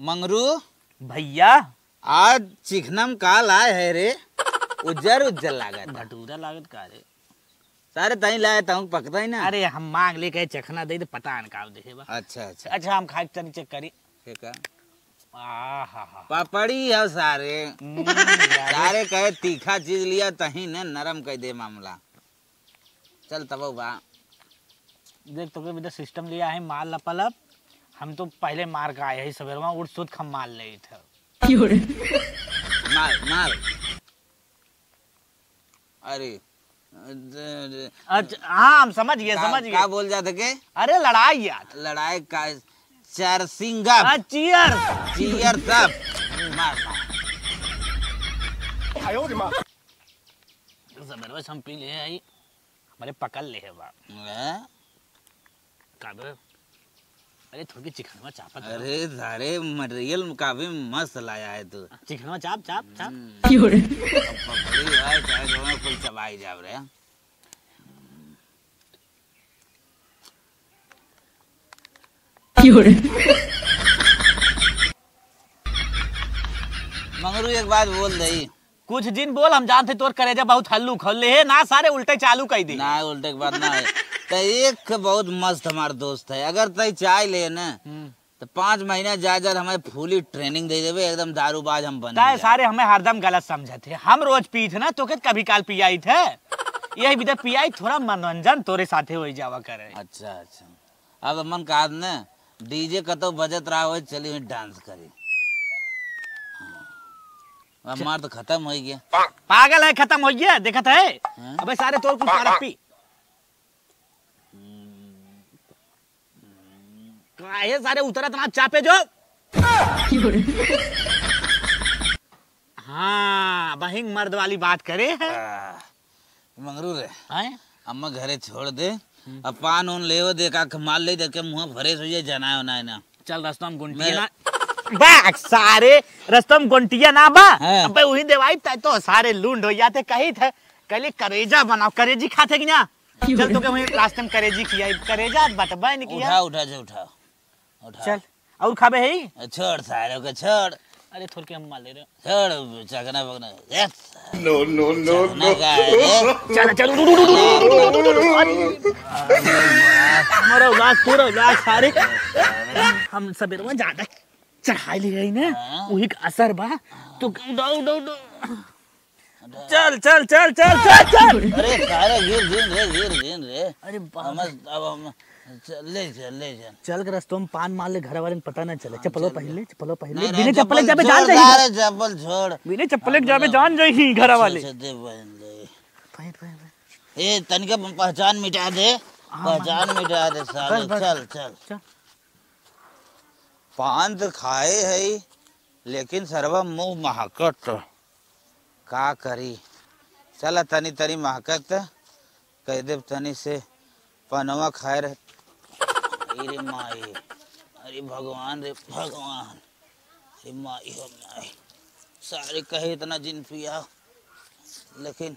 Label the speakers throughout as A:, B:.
A: मंगरू
B: भैया
A: आज चिकनम का लाए है रे? उज्जर उज्जर लागत
B: भटूरा लागत का रे?
A: सारे तई लाए ताऊ पकता ही ना।
B: अरे हम मांग ले के चखना दे पता न का देखे बा।
A: अच्छा अच्छा
B: अच्छा हम खाए तनी चेक करी।
A: ठीक है।
B: आहा
A: पापड़ी है सारे सारे कहे तीखा चीज लिया तही ने नरम कह दे मामला। चल तब बा
B: देख तो के सिस्टम लिया है माल लपलप। हम तो पहले मार का आए है सवेरवा उठ सुध खम माल ले थे।
A: मार मार। अरे
B: अच्छा हाँ हम समझ गए
A: क्या बोल जाते के?
B: अरे लड़ाई यार
A: लड़ाई का चरसिंगा
B: चियर
A: चियर सब मार मार।
B: सवेरवा हम पी ले आई हमारे पकड़ ले है बा का बे? अरे थोड़ी चिकनवा चाप।
A: अरे सारे मटेरियल काफी मस्त लाया है तू।
B: चिकनवा चाप चाप चाप।
A: पपड़ी है चाहे जो में कुल चबाई जाब रे। मंगरू एक बात बोल दई।
B: कुछ दिन बोल हम जानते तोर करेजा बहुत हल्लू खोले है ना सारे उल्टे चालू कर दे
A: ना उल्टे की बात ना है। तो एक बहुत मस्त हमारा दोस्त है अगर तय चाय ले ना तो 5 महीना जाकर हमें फुली ट्रेनिंग दे देवे एकदम दारूबाज हम बन जाए।
B: सारे हमें हरदम गलत समझे थे। हम रोज पी थे ना तो के कभी काल पियाई थे यही भी पियाई थोड़ा मनोरंजन तोरे साथे हो जावा करे।
A: अच्छा अच्छा अब मन कहा ना डीजे कतो बजत रहा हो चली डांस करी। अब मार तो खत्म हो गया।
B: पागल है खत्म हो गया देखत है। अबे सारे तोर कुछ पारक पी काहे सारे उतरत ना चापे जो। हाँ बहिंग मर्द वाली बात करे है।
A: मंगरू रे
B: हैं
A: अम्मा घरे छोड़ दे अब पान उन ले देखा माल ले देके मुंह भरे सोइए जना होना ना।
B: चल रास्ता में गुंटिया ना बा सारे रास्ता में गुंटिया ना बा। अबे वही देवाई तो सारे लूंड हो जाते कही थे कल करेजा बनाओ करेजी खाते कि ना। चल तो के वही रास्ते में करेजी खिया करेजा बटबा नहीं किया।
A: उठा जा उठा उठा
B: चल और खाबे है
A: छोड़ सारे को छोड़।
B: अरे थोड़ के हम माल ले रहे
A: छोड़ चकना पकना
C: नो नो नो नो
B: चल चल हमारा उलास पूरा उलास सारे हम सबेरवा ज्यादा चढ़ाई ले गई ना वही का असर बा तो उड़ाओ उड़ाओ चल चल चल चल चल चल।
A: अरे सारे गिर रे
B: अरे
A: अब हम ले
B: चल के रास्ते में पान मार ले घर वाले को पता ना चले। चप्पलो पहले
A: बिना चप्पल जाबे जान जाई चप्पल छोड़
B: बिना चप्पल जाबे जान जाई घर वाले।
A: ए तनिका पहचान मिटा दे साले। चल चल पान तो खाए है लेकिन सरवा मुंह महकत का करी। चल तनी तनी महकत कह दे तनी से पनवा खाए रहे। अरे माई अरे भगवान रे भगवान अरे माई हो माई सारे कहे इतना जिन पिया लेकिन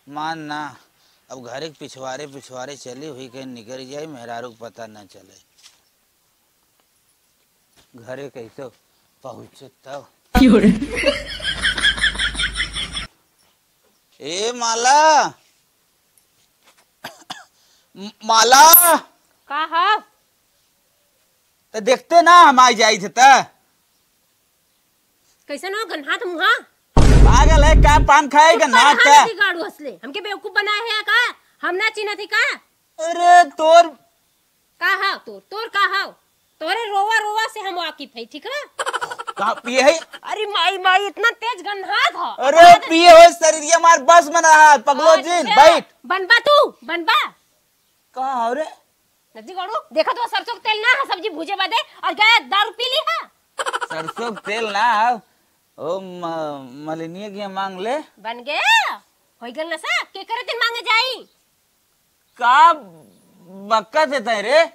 A: मान ना अब घरे पिछवारे चली हुई कहीं निकल जाए मेहरारू को पता ना चले घरे कैसे पहुँचे तब। ए माला माला
D: का है
A: तो देखते ना हम आई जाई थे
D: कैसे ना गन्हात मुहा
A: पागल है का पान खाएगा ना क्या
D: गाड़ू हसले हमके बेवकूफ बनाए है का हम ना चिन्ह थी का।
A: अरे तोर
D: का है तोर का है तोरे रोवा से हम वाकिफ है ठीक है।
A: कहाँ पिए है?
D: अरे माई इतना तेज गन्हात है।
A: अरे पिए हो शरीर हमार बस में रहा पगलो जी बैठ
D: बनबा तू बनबा
A: कहाँ रे
D: नजी गाड़ू देखा तो सरसों का तेल ना है सब्जी भूजे बदे और गया दारू पी ली है।
A: सरसों तेल ना ओ मलिनिया की मांग ले
D: बन गया होई गल ना सा के करे दिन मांगे जाई
A: का बक्का देता है रे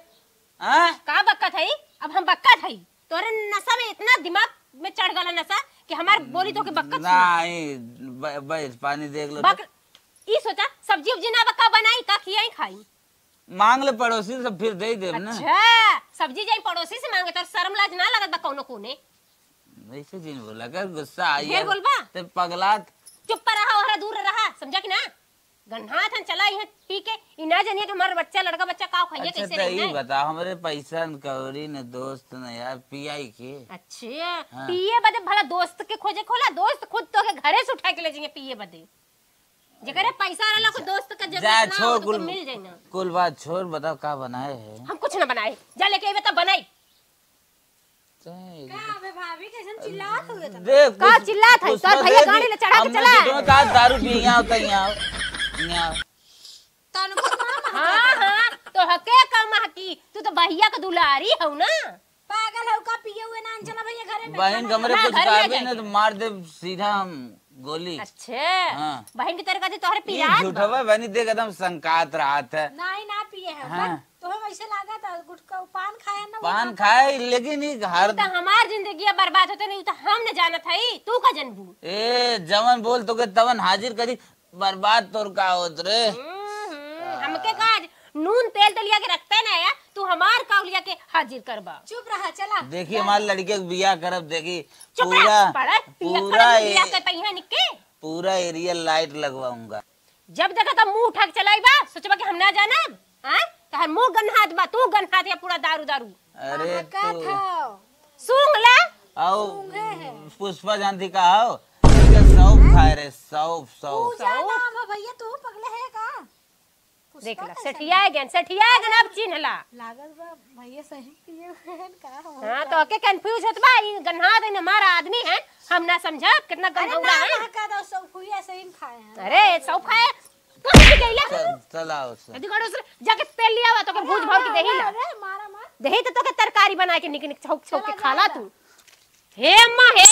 D: का बक्का थई अब हम बक्का थई तोरे नशा में इतना दिमाग में चढ़ गला नशा कि हमार बोली तो के बक्का
A: नहीं पानी देख लो
D: ई सोचा सब्जी उब्जी ना बक्का बनाई का खियाई खाई
A: मांग ले पड़ोसी से फिर दे दे ना।
D: अच्छा सब्जी जाई पड़ोसी से मांगे तो शर्म लाज ना लगत बा कोनो कोने
A: वैसे जिन बोला कर गुस्सा आई
D: ढेर बोलबा
A: ते पगला
D: चुप पर रहा और दूर रहा समझा कि ना गन्हा थन चला यहाँ पी के इना जानिए कि हमारा बच्चा लड़का बच्चा का खाइए
A: अच्छा
D: कैसे
A: तो
D: रहना
A: ये
D: है।
A: बता हमारे पैसा न कौड़ी न दोस्त न यार पियाई के
D: अच्छा
A: हाँ।
D: पिए बदे भला दोस्त के खोजे खोला दोस्त खुद तो के घरे से उठा के ले जाएंगे पिए बदे जेकरे पैसा रहला को दोस्त का
A: जा
D: जरूरत ना
A: छोड़
D: हो तो
A: कुल
D: मिल जाए ना।
A: कुल बात छोड़ बताओ का बनाए है
D: हम कुछ ना बनाए जा लेके आई बता बनाई
E: भाभी कैसे चिल्लात हुए थे
A: देख
D: का चिल्लात है तोर भैया गाड़ी ले चढ़ा के चला
A: तुम का दारू पी यहाँ होता यहाँ
D: हाँ हाँ तो हके कम हकी तू तो भैया का दुलारी हो ना
E: पागल हो का पिए हुए ना अंजना भैया घरे में
A: बहन कमरे
D: हाँ,
A: कुछ
D: घर में
A: काबे
D: जाके।
A: न तो मार दे सीधा हम गोली
D: अच्छा
A: हाँ।
D: बहन की तरह कहते तोहरे
A: ये
D: पिया
A: झूठा बा बनी देख एकदम संकात रात है
E: नहीं ना पिए है
A: हाँ।
E: तो हम ऐसे लगा था गुटका पान खाया ना
A: पान खाए लेकिन ये हर
D: तो हमार जिंदगी बर्बाद होते नहीं तो हम न जानत हई तू का जनबू
A: ए जवन बोल तो के तवन हाजिर करी बर्बाद तोर का होत रे
D: हमके काज नून तेल तलिया के रखते ना या तू हमार काउलिया के हाजिर करबा
E: चुप रहा चला
A: देखिए हमारे लड़के के बियाह करब देखी
D: चुप
A: पूरा
D: रह पड़ा
A: पूरा
D: पिया के पहिया निके
A: पूरा एरिया लाइट लगवाऊंगा
D: जब देखा तो मुंह उठा के चलाईबा सोचबा कि हम ना जानब हां तहर मुंह गन्हात बा तू गन्हात या पूरा दारू दारू
A: अरे
E: का
A: तू
E: था
D: सूंघ ले
A: आओ पुष्पा जानती का हो सौंफ खाए रे सौंफ सौंफ
E: पूजा नाम है भैया तू पगले है का
D: देख ला सठिया गन अब चिन्हला
E: लागल बा भैया सही पिए हुए हैं का हो
D: हां तो के कंफ्यूज होत बा ई गन्हात है हमारा आदमी है हम ना समझा कितना गन्हौला है
E: का दो सब हुई ऐसे ही खाए हैं
D: अरे सब खाए कहां गईला
A: चल आओ सर
D: यदि गड़ो से जाके तेल लिया तो के भूज भर के देही ला
E: अरे मारा मार
D: देही तो के तरकारी बना के निक निक छौक छौक के खाला तू हे अम्मा हे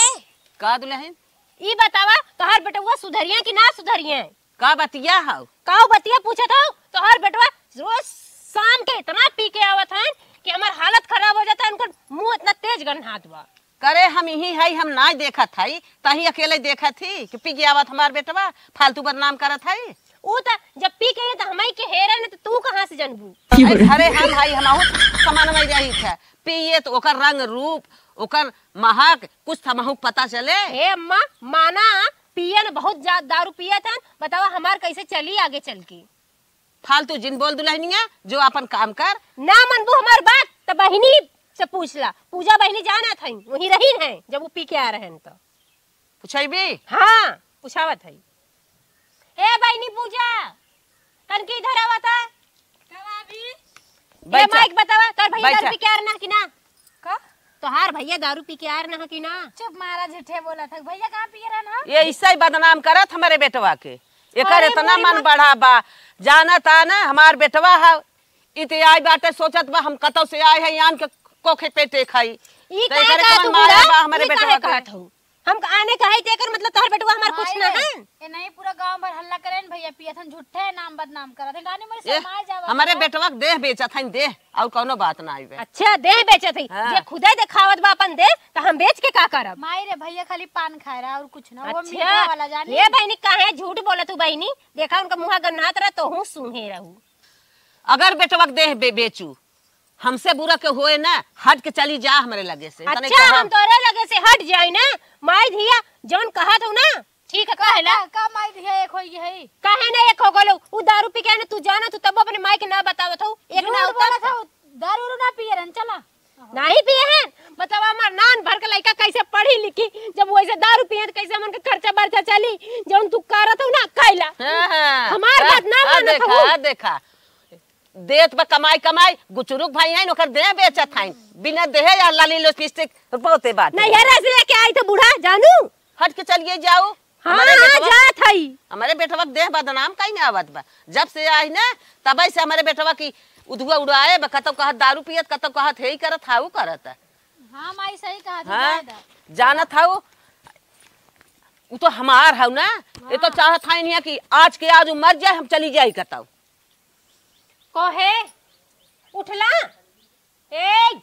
B: का दुल्हन
D: ई बतावा तोहार बेटवा सुधरिया कि ना सुधरिया
B: का बतिया हाउ
D: काऊ बतिया पूछत हो तोहार बेटवा रोज शाम के इतना पी के आवत हैं कि हमार हालत खराब हो जाता है उनका मुंह इतना तेज गन्हात बा
B: करे हम यही है हम ना देखत हई तही अकेले देखत थी कि पी गया हमार बेटवा फालतू बदनाम करत हई
D: ऊ त जब पी के त हमई के हेरे न तू कहां से जानबू
B: अरे हम भाई हमहु समान में रही थे पिए तो ओकर रंग रूप ओकर महक कुछ हमहु पता चले
D: हे अम्मा माना पिए न बहुत ज्यादा दारू पिया था बतावा हमार कैसे चली आगे चल के
B: फालतू जिन बोल दुल्हनिया जो अपन काम कर
D: ना मनबू हमार बात त बहिनी से पूछला पूजा बहिनी जाना थई वही रही है जब वो पी के आ रहे हैं तो
B: पूछेबी
D: हां पूछावत है ए बहिनी पूजा कन की इधर आवत है ये
B: बैठ
D: माइक बतावा तोर भैया
B: बैठ।
D: दारू पी के आ रहा कि ना
E: का
D: तोहार भैया दारू पी के आ रहा कि ना
E: चुप मारा झूठे बोला था भैया कहां पिए रहा ना
B: ये ऐसा ही बदनाम करत हमारे बेटवा के एकर
D: अरे
B: इतना
D: मोरी
B: मन
D: माँ।
B: बढ़ा बा जानत आ ना हमार बेटवा है इते आई बाटे सोचत बा हम कतौ से आए है यान के कोखे पेटे खाई
D: ई
B: तो
D: काहे
B: एकरे
D: कहत
B: कौन
D: हूँ
B: माया
D: बुढ़ा?
B: बा हमारे
D: ई काहे
B: बेटवा के?
D: कहत हूँ? हम आने कहे तेकर मतलब तोहर बेटवा हमार कुछ ना है
E: ये नहीं पूरा गांव भर हल्ला करेन भैया पिए थन झूठे नाम बदनाम करत है गाने मेरे
B: ये
E: समाज जावा
B: हमारे बेटवा के देह बेचत हन देह और कोनो बात ना आइबे
D: अच्छा देह बेचत है
B: हाँ।
D: जे खुदे देखावत बा अपन देह तो हम बेच के का करब
E: माई रे भैया खाली पान खाए रहा और कुछ ना वो मीठा वाला
D: अच्छा
E: जानी
D: ये बहनी काहे झूठ बोलत तू बहनी देखा उनका मुंह गन्नात रहा तो हूं सूंघे रहू
B: अगर बेटवा के देह बेचू हमसे बुरा के होए ना हट के चली जा हमारे लगे से तने
D: अच्छा
B: कहा-
D: हम तोरे लगे से हट जाई ना माई धिया जौन कहत हूं ना ठीक है कहला
E: का माई दिया एक होई है
D: काहे ना एक हो गलो उ दारू पी के ना तू जाना तू तब अपने माई के ना बतावत हो एक ना
E: झूठ बोला
D: होता
E: था दारू उरू ना पिए रहन चला
D: नहीं पिए हैं बतावा हमार नान भर के लड़का कैसे पढ़ी लिखी जब वैसे दारू पिए तो कैसे मन के खर्चा बर्चा चली जौन तू करत हो ना कैला
B: हाँ, हाँ,
D: हमार
B: हाँ,
D: बात ना
B: हाँ,
D: मानत
B: देखा
D: हूँ।
B: हाँ, देखा देत बा कमाई कमाई गुचुरुक भाई हैं ओकर देह बेचत हैं बिना देह या लाली लिपस्टिक बहुते बात
D: नहीं यार ऐसे लेके आई तो बूढ़ा जानू
B: हट के चलिए जाओ
D: हाँ
B: हमारे
D: हाँ
B: बेटवा
D: जात हई
B: हमारे बेटवा के देह बदनाम कहीं ना आवत बा जब से आई ना तब से हमारे बेटवा की उधुआ उड़ाए बा कतो कहत दारू पियत कतो कहत हे ही करत हाउ करत
E: हां माई सही कहा था
B: हाँ जानत हाउ वो तो हमार हाउ ना ये तो चाहत है नहीं कि आज के आज मर जाए हम चली जाई कताऊ
D: कोहे उठला ए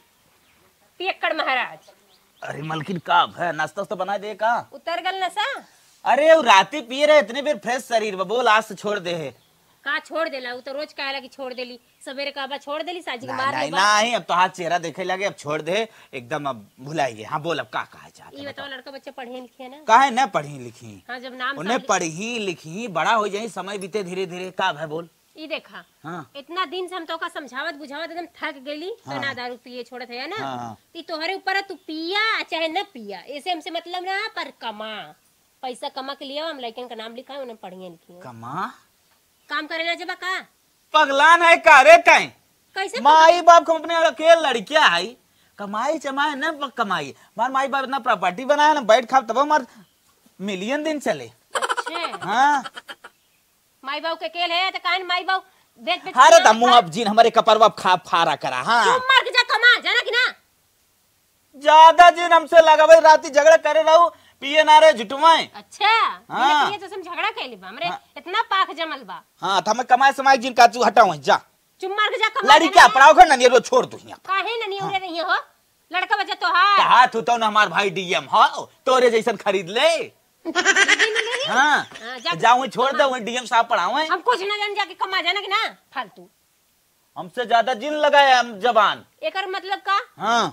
D: पियक्कड़ महाराज
A: अरे मलकिन का है नाश्ता तो बना दे का
D: उतर गल नसा
A: अरे वो राती पिए रहे इतने बेर फ्रेश शरीर बा बोल आज से छोड़ दे है
D: का छोड़ देला उ तो रोज कहेला कि छोड़ देली सवेरे कहबा छोड़ देली साजी के मार
B: नहीं
D: लेबा
B: नहीं अब तो हाथ चेहरा देखे लगे अब छोड़ दे एकदम अब भुलाइए। हाँ बोल अब का कहा चाहते
D: ई बताओ लड़का बच्चा पढ़े लिखे ना
B: काहे न पढ़ी लिखी
D: हां जब नाम
B: उन्हें पढ़ी लिखी बड़ा हो जाए समय बीते धीरे धीरे का है बोल।
D: ई देखा
B: हाँ
D: इतना दिन से हम तो का समझावत बुझावत एकदम थक गेली तो ना दारू पिए छोड़त है ना
B: हाँ।
D: ती तोहरे ऊपर तू पिया चाहे न पिया ऐसे हमसे मतलब ना पर कमा पैसा कमा के लिए हम लड़कन का नाम लिखा है उन्हें पढ़िए लिखी
B: कमा
D: काम करे ना जब का
B: पगलान है का रे कहीं
D: कैसे
B: माई बाप को अपने अकेले लड़कियां है कमाई चमाई न कमाई मार माई बाप इतना प्रॉपर्टी बनाया ना बैठ खा तब हमार मिलियन दिन चले।
D: अच्छे
B: हाँ
D: माई बाप के केल है तो कान माई बाप देख देख
B: अरे दमू अब जीन हमारे कपरवा खा फारा करा। हाँ
D: तू मर के जा कमा जाना कि ना
B: ज्यादा जीन हमसे लगा भाई राती झगड़ा करे रहू पिए ना रे जुटवाए।
D: अच्छा
B: हाँ।
D: ये तो हम झगड़ा कैली बा हमरे इतना पाख जमल बा
B: हाँ तो हमें कमाए समाई जिन का तू हटाओ जा
D: चुम मार के जा कमा
B: लड़ी क्या पढ़ाओ कर ना ये छोड़ तू यहाँ
D: काहे न नहीं उड़े रही हो लड़का बच्चा तो हां
B: कहा तू तो ना हमार भाई डीएम हो तोरे जैसन खरीद ले। हाँ जाऊँ छोड़ दे वही डीएम साहब पढ़ावे
D: हम कुछ ना जान जाके कमा जाना कि ना फालतू
B: हमसे ज्यादा जिन लगाए हम जबान।
D: एकर मतलब का
B: हाँ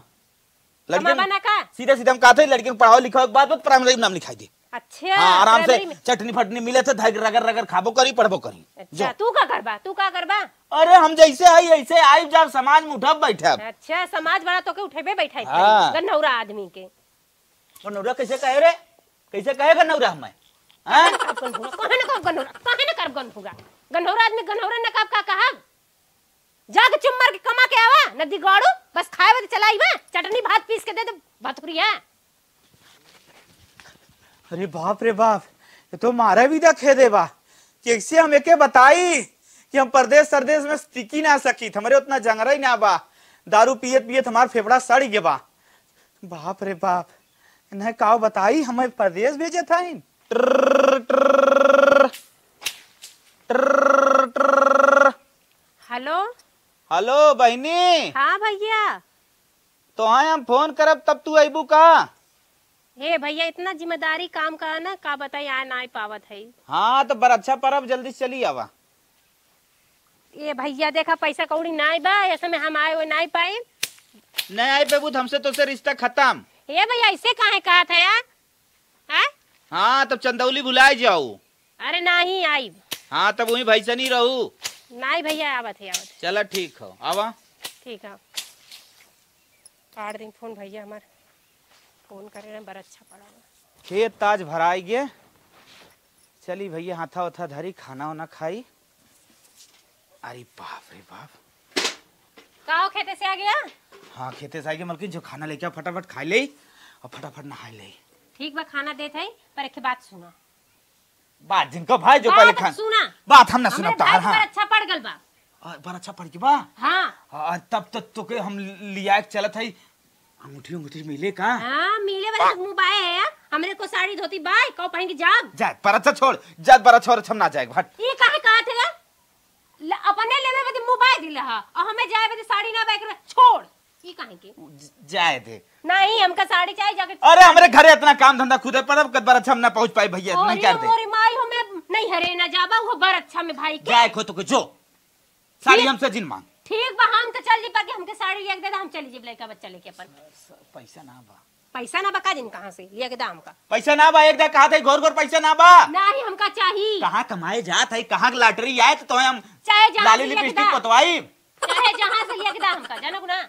D: कमा बना का
B: सीधे सीधे हम कहा थे लड़की को पढ़ाओ लिखाओ के बाद प्राइमरी नाम लिखाई दे।
D: अच्छा
B: हाँ आराम से
D: प्राइमरी में।
B: चटनी फटनी मिले थे रगड़ रगड़ खाबो करी पढ़बो करी।
D: अच्छा तू का करबा
B: अरे हम जैसे आई ऐसे आई जब समाज में उठब बैठब।
D: अच्छा समाज बड़ा तो के उठेबे बैठाई
B: हाँ।
D: गन्नौरा आदमी के
B: और नौरा कैसे कहे रे कैसे कहेगा नौरा हमें
D: कहे न कर गन्नौरा आदमी गन्नौरा न का कहा जाके चुम मार के कमा के आवा नदी गाड़ू बस खाए बदे चलाई बा चटनी भात पीस के दे दे भतुरिया।
B: अरे बाप रे बाप ये तो मारा भी खे देबा कैसे हम एके बताई कि हम परदेश सरदेश में टिकी ना सकी हमारे उतना जंगरा ही ना बा दारू पियत पियत हमार फेफड़ा सड़ गे बा। बाप रे बाप इन्हें काव बताई हमें परदेश भेजे था
D: हेलो
B: हेलो बहनी
D: हाँ भैया
B: तो हाँ हम फोन करब तब तू अबू का।
D: हे भैया इतना जिम्मेदारी काम का ना का बताई आ ना पावत है।
B: हाँ तो बड़ा अच्छा परब जल्दी चली आवा।
D: ये भैया देखा पैसा कौड़ी नाई बा ऐसे में हम आए हुए नाई पाए
B: नहीं आई बेबू हमसे तो से रिश्ता खत्म।
D: ये भैया ऐसे काहे कहा था यार हैं?
B: हाँ तब चंदौली बुलाए जाऊ।
D: अरे नहीं आई
B: हाँ तब वही भाई से नहीं रहू।
D: नहीं भैया आवत है
B: चला ठीक हो आवा।
D: ठीक है काट दी फोन भैया हमार फोन करे ना बड़ा अच्छा पड़ा
B: खेत ताज भराई गे चली भैया हाथा उथा धरी खाना वाना खाई। अरे बाप रे बाप
D: काहो खेते से आ गया।
B: हाँ खेते से आगे मलकिन जो खाना लेके फटाफट खा ले और फटाफट नहा ले।
D: ठीक बा खाना देत है पर एक बात सुना
B: बात जिनको भाई जो
D: बात
B: पहले खाना
D: सुना
B: बात हम ना सुना
D: हमरे
B: तो
D: भाई
B: हाँ
D: पर अच्छा पड़ गल बा
B: बड़ा अच्छा पड़ के बा।
D: हाँ
B: तब तक तो के हम लिया के चलत है अंगूठी अंगूठी मिले का।
D: हाँ मिले वाले तो मोबाइल है यार हमरे को साड़ी धोती बाय कहो पहन के जाग
B: जा पर अच्छा छोड़ जा बड़ा छोड़ हम ना जाए हट।
D: ये काहे कहा थे अपने लेवे बदे मोबाइल दिला हा और हमें जाए बदे साड़ी ना बाय छोड़ ये काहे के
B: जाए दे
D: नहीं हमका साड़ी चाहिए जाके।
B: अरे हमारे घरे इतना काम धंधा खुद है पर अब बार अच्छा हम ना पहुंच पाए भैया नहीं कर दे।
D: मोरी माई हमें नहीं हरे ना जाबा वो बर अच्छा में भाई के
B: जाए खो तो जो साड़ी हमसे जिन मांग।
D: ठीक बा हम तो चल जी पाके हमके साड़ी लिया के दे हम चली जी लड़का बच्चा लेके अपन
B: पैसा ना बा
D: पैसा ना बका दिन कहां से लिया के दाम का
B: पैसा ना बा एक दा कहा था घोर घोर पैसा ना बा
D: नहीं हमका चाहिए
B: कहाँ कमाए जात है कहाँ लॉटरी आए तो हम
D: चाहे जहां
B: लाली
D: से लिया के
B: लिपस्टिक
D: दा
B: पतवाई
D: चाहे जहां से लिया के दा हमका जानो गुना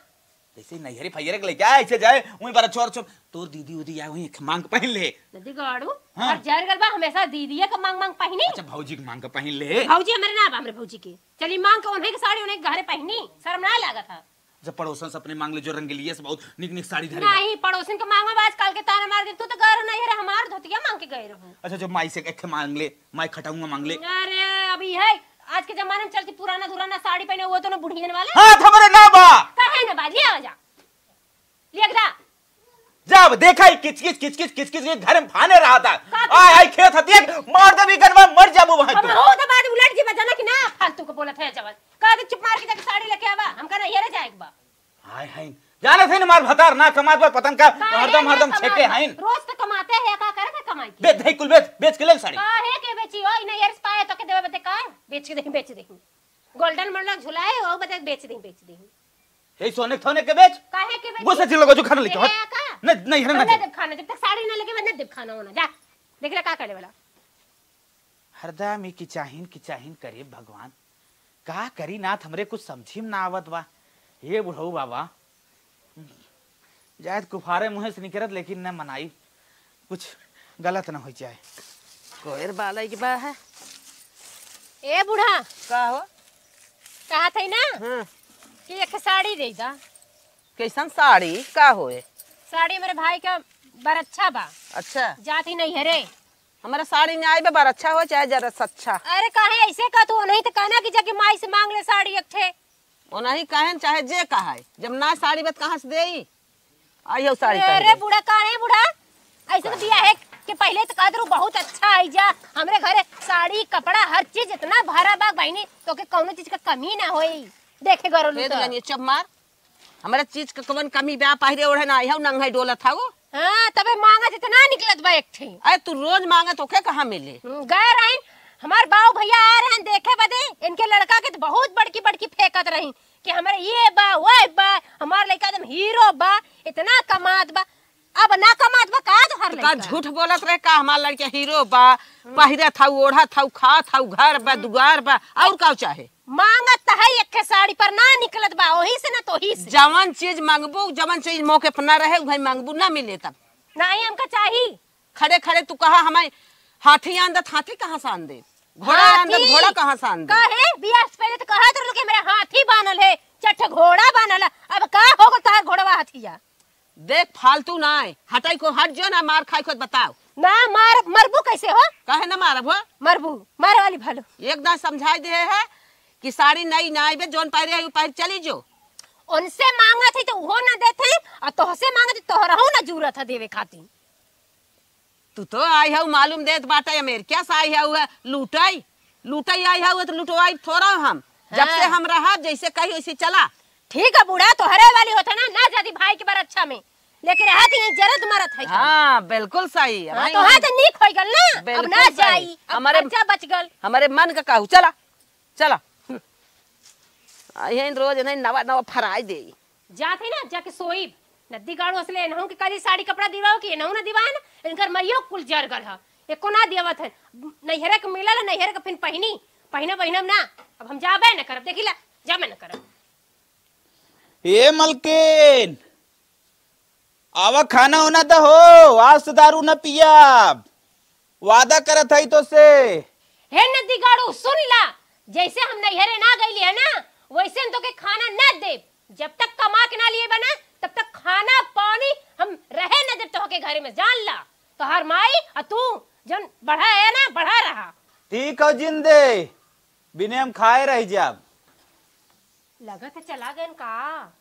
B: ऐसे नहीं हरी फैरे के लेके आए ऐसे जाए वही बार छोर छोर तोर दीदी उदी आए वही मांग पहन ले
D: नदी गाड़ू
B: हाँ।
D: और जर गल बा हमेशा दीदी का मांग मांग पहनी।
B: अच्छा भौजी की मांग का पहन ले
D: भौजी हमारे ना बा हमरे भौजी की चली मांग के उन्हें की साड़ी उन्हें घरे पहनी शर्म ना लगा था।
B: जब पड़ोसन से अपने मांग ले जो रंगीलिया से बहुत निक निक साड़ी धरे
D: नहीं पड़ोसन के मांगा बाज काल के ताना मार दे तू तो गए नहीं है हमार धोतिया मांग के गए रहूं।
B: अच्छा जो माई से एक मांग ले माई खटाऊंगा मांग ले।
D: अरे अभी है आज के जमाने में चलती पुराना दुराना साड़ी पहने वो तो ना बुढ़ियन वाला
B: हाँ हमारे ना बा
D: कहे ना बाजी आ जा लिया दा
B: जब देखा ही किच किच किच किच किच किच घर में फाने रहा था आय आय खेत हती मार दे भी गनवा मर जाबू वहां
D: हम हो तो बाद उलट जी बजाना कि ना फालतू को बोलत है जवान का दे चुप मार के जाके साड़ी लेके आवा हम कहना ये जाए एक बा
B: हाय हाय जाने थे ना मार भतार ना कमात पर पतन का हरदम हरदम छेके हैं
D: रोज तो कमाते हैं का करे का कमाई के
B: बेच दे कुल बेच के ले साड़ी
D: काहे के बेची हो इना यार पाए तो के देवे बते का बेच दे गोल्डन मॉडल झुलाए हो बते बेच दे
B: हे सोने थोने के बेच
D: काहे के बेची
B: वो से चिल्लो जो खाना लेके नहीं है ना
D: देव खाना जब तक साड़ी ना लगे वरना देव खाना होना जा देख ले का करे वाला
B: हरदा में की चाहिन करे भगवान का करी नाथ हमरे कुछ समझी में ना आवत बा ये बुढ़ऊ बाबा जायद कुफारे मुंह से निकलत लेकिन न मनाई कुछ गलत ना हो जाए
F: कोयर बाला की बा है
D: ए बूढ़ा
F: का हो
D: कहा थई ना कि एक साड़ी दे दा
F: कैसन साड़ी का होए
D: साड़ी मेरे भाई का बर अच्छा बा
F: अच्छा
D: जाती नहीं है रे
F: हमारा साड़ी में आई बे बार अच्छा हो चाहे जरा अच्छा
D: अरे काहे ऐसे का तू नहीं तो कहना कि जाके माई से मांग ले साड़ी एक ठे
F: ओनाही कहन चाहे जे कहा है जब ना साड़ी बत कहां से देई आई हो साड़ी
D: अरे बूढ़ा काहे बूढ़ा ऐसे तो दिया है कि पहले तो कह दरू बहुत अच्छा आई जा हमरे घरे साड़ी कपड़ा हर चीज इतना भरा बाग बहनी तो के कौनो चीज का कमी ना होई देखे गरो
F: ये तो जानिए चप मार हमारा चीज का कवन कमी बा पहिरे ओढ़े ना आई हो नंगाई डोलत था वो
D: हां तबे मांगा जितना निकलत बा एक ठे
F: अरे तू रोज मांगे तो के कहां मिले
D: गए रही हमार बाऊ भैया आ रहे हैं देखे बदे इनके लड़का के तो बहुत बड़की फेंकत रही कि हमारे ये बा वो बा हमार लड़का एकदम हीरो बा इतना कमात बा अब ना कमात बा का तो हर
F: का झूठ बोलत रहे का हमार लड़का हीरो बा पहिरे था ओढ़ा था खा था घर बा दुआर बा और का चाहे
D: मांगत है एक साड़ी पर ना निकलत बा वही से ना तो ही से
F: जवन चीज मांगबू जवन चीज मौके पर ना रहे भाई मांगबू ना मिले तब
D: नहीं हमका चाहिए
F: खड़े खड़े तू कहा हमें हाथी आंदत हाथी कहाँ से आन दे घोड़ा आंदत घोड़ा कहाँ से आन दे
D: काहे बियाह से पहले तो कहा तो कि मेरा हाथी बानल है चट घोड़ा बानल है अब का होगा तार घोड़वा हाथिया
F: देख फालतू ना है हटाई को हट जो ना मार खाई खुद बताओ
D: ना मार मरबू कैसे हो
F: काहे ना मारब हो
D: मरबू मारे वाली भलो
F: एकदम समझाई दे है कि साड़ी नई ना आइबे जोन पहिरे है पहिर चली जो
D: उनसे मांगा थी तो वो ना देते और तोहसे मांगा थी तोहरहू ना जरूरत है देवे खातिर
F: तू तो आई है मालूम देत बाटे अमेरिका से आई है लूटाई आई है तो लुटवाई थोड़ा हम जब से हम रहा जैसे कही वैसे चला
D: ठीक है बूढ़ा तोहरे वाली होता ना जाती भाई के बार अच्छा में लेकिन रहत नहीं जरूरत मरत है
F: हाँ बिल्कुल सही
D: हाँ, तो हाथ नीक हो गल ना अब ना जाई हमारे बच्चा बच गल
F: हमारे मन का कहू चला चला यही रोज नहीं नवा नवा फराई दे
D: जाते ना जाके सोई नदी गाड़ो असले नहु के कली साड़ी कपड़ा दिवाओ कि नहु ना दिवान इनकर मरियो कुल जर गल है एको ना देवत है नैहरे के मिलल नैहरे के फिर पहिना ना अब हम जाबे ना करब देखिला जाबे ना करब
A: ये मलकिन आवा खाना होना तो हो आज से दारू न पिया वादा करत है तो से
D: हे नदी गाड़ो सुन ला जैसे हम नैहरे ना गईली है ना वैसे हम तो के खाना न दे जब तक कमा के ना लिए बना तब तक खाना पानी हम रहे न जब तो के घर में जान ला तो हर माई और तू जन बढ़ा है ना बढ़ा रहा
A: ठीक है जिंदे बिने हम खाए रह जाब
D: लगा तो चला गया का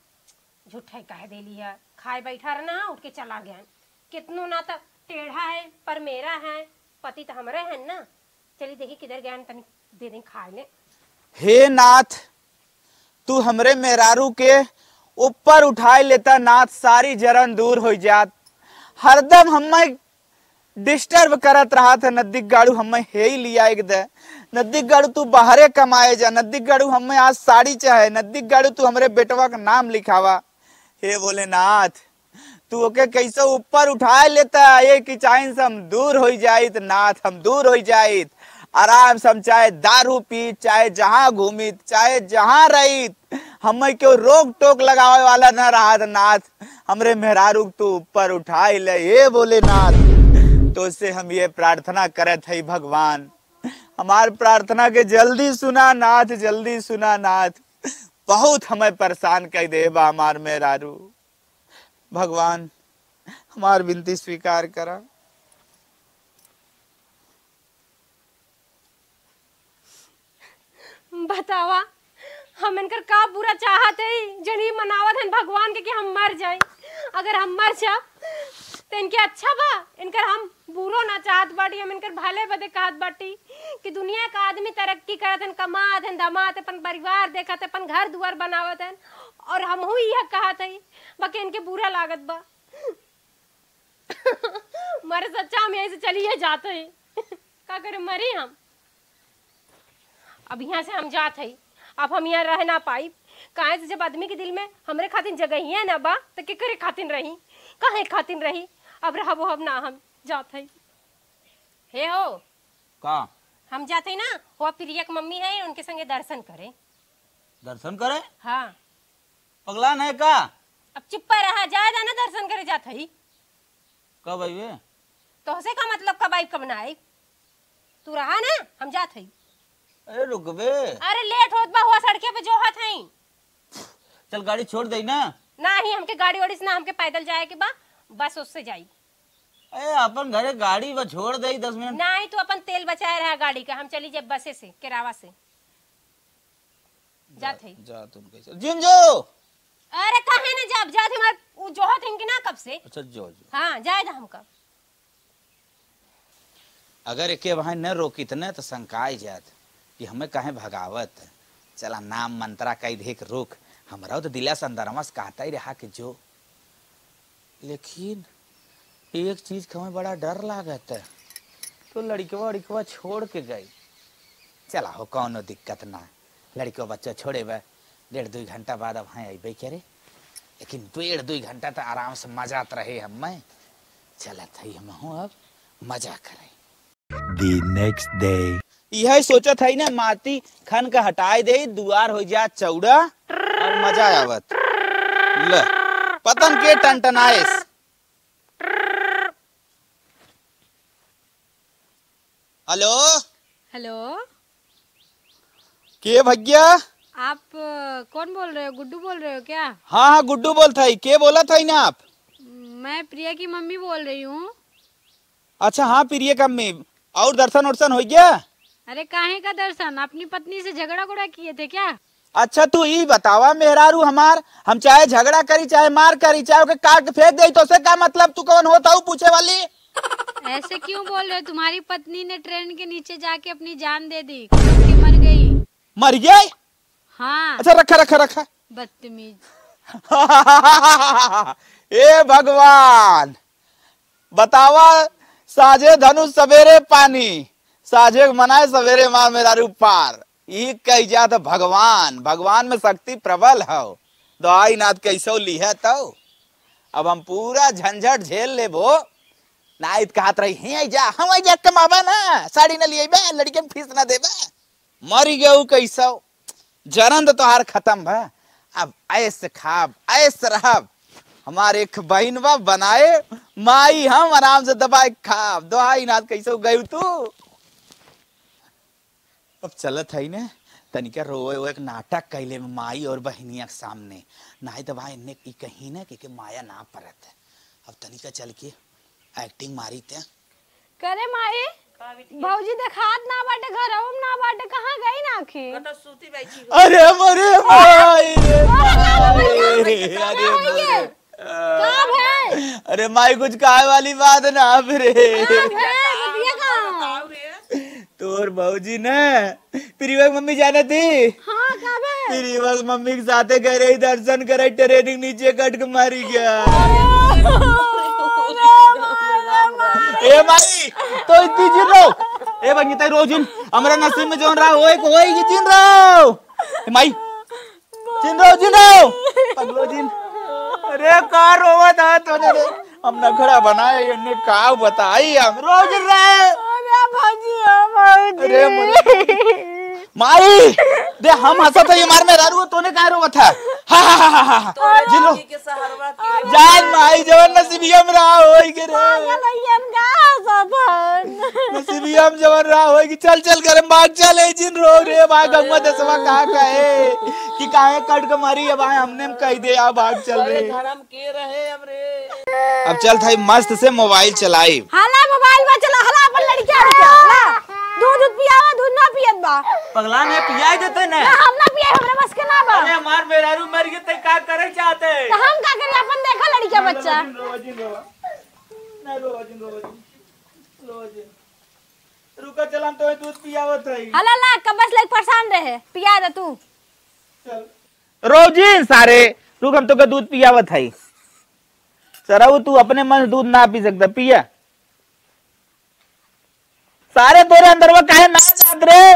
D: झूठा कह देली है खाए बैठा रहना उठ के चला गया कितनो ना तो टेढ़ा है पर मेरा है पति तो हमारे है ना चली देखी किधर गया तनी दे दे खाए ले
A: हे नाथ तू हमरे मेहरारू के ऊपर उठाए लेता नाथ सारी जरन दूर हो जात हरदम हमें डिस्टर्ब करत रहा था नदी गाड़ू हमें हे ही लिया एक दे नदी गाड़ू तू बाहरे कमाए जा नदी गाड़ू हमें आज साड़ी चाहे नदी गाड़ू तू हमरे बेटवा का नाम लिखावा हे भोलेनाथ तू ओके कैसे ऊपर उठाए लेता ये कि चाहे से हम दूर हो जाइत नाथ हम दूर हो जाइत आराम से हम चाहे दारू पी चाहे जहाँ घूमी चाहे जहाँ रही हमें क्यों रोक टोक लगावे वाला न रहा नाथ हमरे मेहरारू तू ऊपर उठाए ले ये भोलेनाथ तो से हम ये प्रार्थना करत है भगवान हमार प्रार्थना के जल्दी सुना नाथ बहुत हमें परेशान कर दे बा हमार मेहरारू भगवान हमार विनती स्वीकार करा
D: बतावा हम इनकर का बुरा चाहत है जनी मनावत हैं भगवान के कि हम मर जाए अगर हम मर जा तो इनके अच्छा बा इनकर हम बुरो ना चाहत बाटी हम इनकर भले बदे कहत बाटी कि दुनिया का आदमी तरक्की करत हैं कमात हैं दमात अपन परिवार देखत हैं अपन घर दुआर बनावत हैं और हम यह कहत है बाकी इनके बुरा लागत बा मरे से अच्छा हम यहीं से चलिए जाते हैं। का करे मरी हम। अब यहाँ से हम जाते हैं। अब हम यहाँ रह ना पाई। काहे से जब आदमी के दिल में हमरे खातिर जगह ही है ना बा तो के करे खातिर रही, काहे खातिर रही। अब रहब अब ना हम जाते हैं। हे हो
A: का
D: हम जाते हैं ना, वो प्रिया की मम्मी है, उनके संगे दर्शन करे।
A: दर्शन करे?
D: हाँ
A: पगला नहीं का?
D: अब चुप्पा रहा, जाए ना दर्शन करे जाते ही।
A: कब आइए?
D: तो से का मतलब कब आई कब ना आई? तू रहा ना, हम जाते ही।
A: अरे रुक बे,
D: अरे लेट होत बा, हुआ सड़के पे जो हाथ है।
A: चल गाड़ी छोड़ दे ना।
D: नहीं हमके गाड़ी वाड़ी से ना, हमके पैदल जाए के बा, बस उससे जाई।
A: अरे अपन घरे गाड़ी बस छोड़ दे 10 मिनट।
D: नहीं तू अपन तेल बचाए रहा गाड़ी का, हम चली जब बसे से किरावा से जाते ही।
A: जा तुम कैसे जिन जो।
D: अरे कहे ना जब जाते हमार वो जोहत इनके ना कब से।
A: अच्छा जो।
D: हाँ जाए दा हमका।
A: अगर एके वहां न रोकी तो शंकाई जात कि हमें कहे भगावत। चला नाम मंत्रा कई देख रोक, हमरा तो दिला से अंदरमा से कहता ही रहा कि जो। लेकिन एक चीज का हमें बड़ा डर लागत है, तो लड़कवा छोड़ के गई। चला हो कौनो दिक्कत ना, लड़का बच्चा छोड़े बा 1.5-2 घंटा बाद अब हाँ अबे करे। लेकिन 1.5-2 घंटा तो आराम से मजात रहे हमें। चलत है हम हूँ अब मजा करे।
B: The next day.
A: यह सोचत है ना, माटी खन का हटाए दे, दुआर हो जा चौड़ा और मजा आवत। ले पतन के टनटनाएस। हेलो
E: हेलो,
A: के भैया?
E: आप कौन बोल रहे हो? गुड्डू बोल रहे हो क्या?
A: हाँ हाँ गुड्डू बोलता है। के बोला था ना आप?
E: मैं प्रिया की मम्मी बोल रही हूँ।
A: अच्छा हाँ प्रिय कम्मी, और दर्शन वर्शन हो गया?
E: अरे काहे का दर्शन, अपनी पत्नी से झगड़ा गुड़ा किए थे क्या?
A: अच्छा तू ही बतावा मेहरारू हमार, हम चाहे झगड़ा करी चाहे मार करी चाहे ओके काट फेंक दे तो से क्या मतलब? तू कौन होता हूँ पूछे वाली?
E: ऐसे क्यों बोल रहे हो? तुम्हारी पत्नी ने ट्रेन के नीचे जाके अपनी जान दे दी, के मर गई।
A: मर गई?
E: हाँ।
A: अच्छा रखा रखा रखा।
E: बदतमीज।
A: ए भगवान बतावा, साझे धनुष सवेरे पानी, साझे मनाए सवेरे मार मेरा रूपार। ये कह जात भगवान, भगवान में शक्ति प्रबल है। दवाई नाथ कैसो ली है तो अब हम पूरा झंझट झेल ले वो। नाइत कहत रही है जा हम जा कमाबा ना, साड़ी न लिए बे, लड़के में फीस ना देबे। मरी गऊ कैसो, जरन तो तोहार खत्म बा। अब ऐसे खाब ऐसे रहब, हमारे एक बहनवा बनाए माई, हम आराम से दबाए खाब। दवाई नाथ कैसे गई तू? अब चलत है ना तनिका रोए वो एक नाटक कैले में माई और बहनिया के सामने। नहीं तो भाई इन्ने कहीं ना कि माया ना परत। अब तनिका चल के एक्टिंग मारी थे।
E: करे माई भौजी देखात ना बाटे, घर ना बाटे, कहाँ गई ना आखिर?
A: अरे मरे माई रे, अरे
E: कहाँ है?
A: अरे माई कुछ कहे वाली बात ना फिर। तोर भौजी ने प्रिया मम्मी जाना थी।
E: हाँ कहाँ है?
A: प्रिया मम्मी के साथे गए रही दर्शन करे, ट्रेनिंग नीचे कट के मारी गया। ए माई तो इतनी जिन रहो। ए बंगी तई रोजिन हमरा नसीब में जोन रहा होए को होई जिन रहो। ए माई जिन रहो पगलो जिन। अरे का रोवत है तोने रे, हमने घड़ा बनाए इन्ने का बताई हम रोज रे। अरे माई दे हम हंसत है मार में रारू तोने का रोवत है। हा हा हा हा जिन रो जान माई जवन नसीबिया में रहा होई के रे, नसीबिया में जवन रहा होई कि चल चल कर भाग चले जिन रो रे। भाग गंगा दसवा का कहे कि काहे कट के मारी है भाई, हमने कह दे आ भाग चल रे। अब चल थाई मस्त से मोबाइल चलाई।
E: हाला मोबाइल में चला, हाला अपन लड़कियां हाला दूध पियावा, दूध ना पियत बा।
A: पगला ने पियाई देते ने,
E: हम ना पिए, हमरे बस के ना बा।
A: अरे मार मेरारू मर गए त का करे चाहते?
E: तो हम का करी, अपन देखा लड़कियां बच्चा।
A: रुका चलम तो दूध पियावत है।
E: हाला ला कबस लेके परेशान रहे, पिया दे तू।
A: रोजिन सारे रुक हम तो का दूध पियावत है। सराऊ तू अपने मन दूध ना पी सकता, पिया
B: सारे तोरे अंदरवा काहे ना जात रे?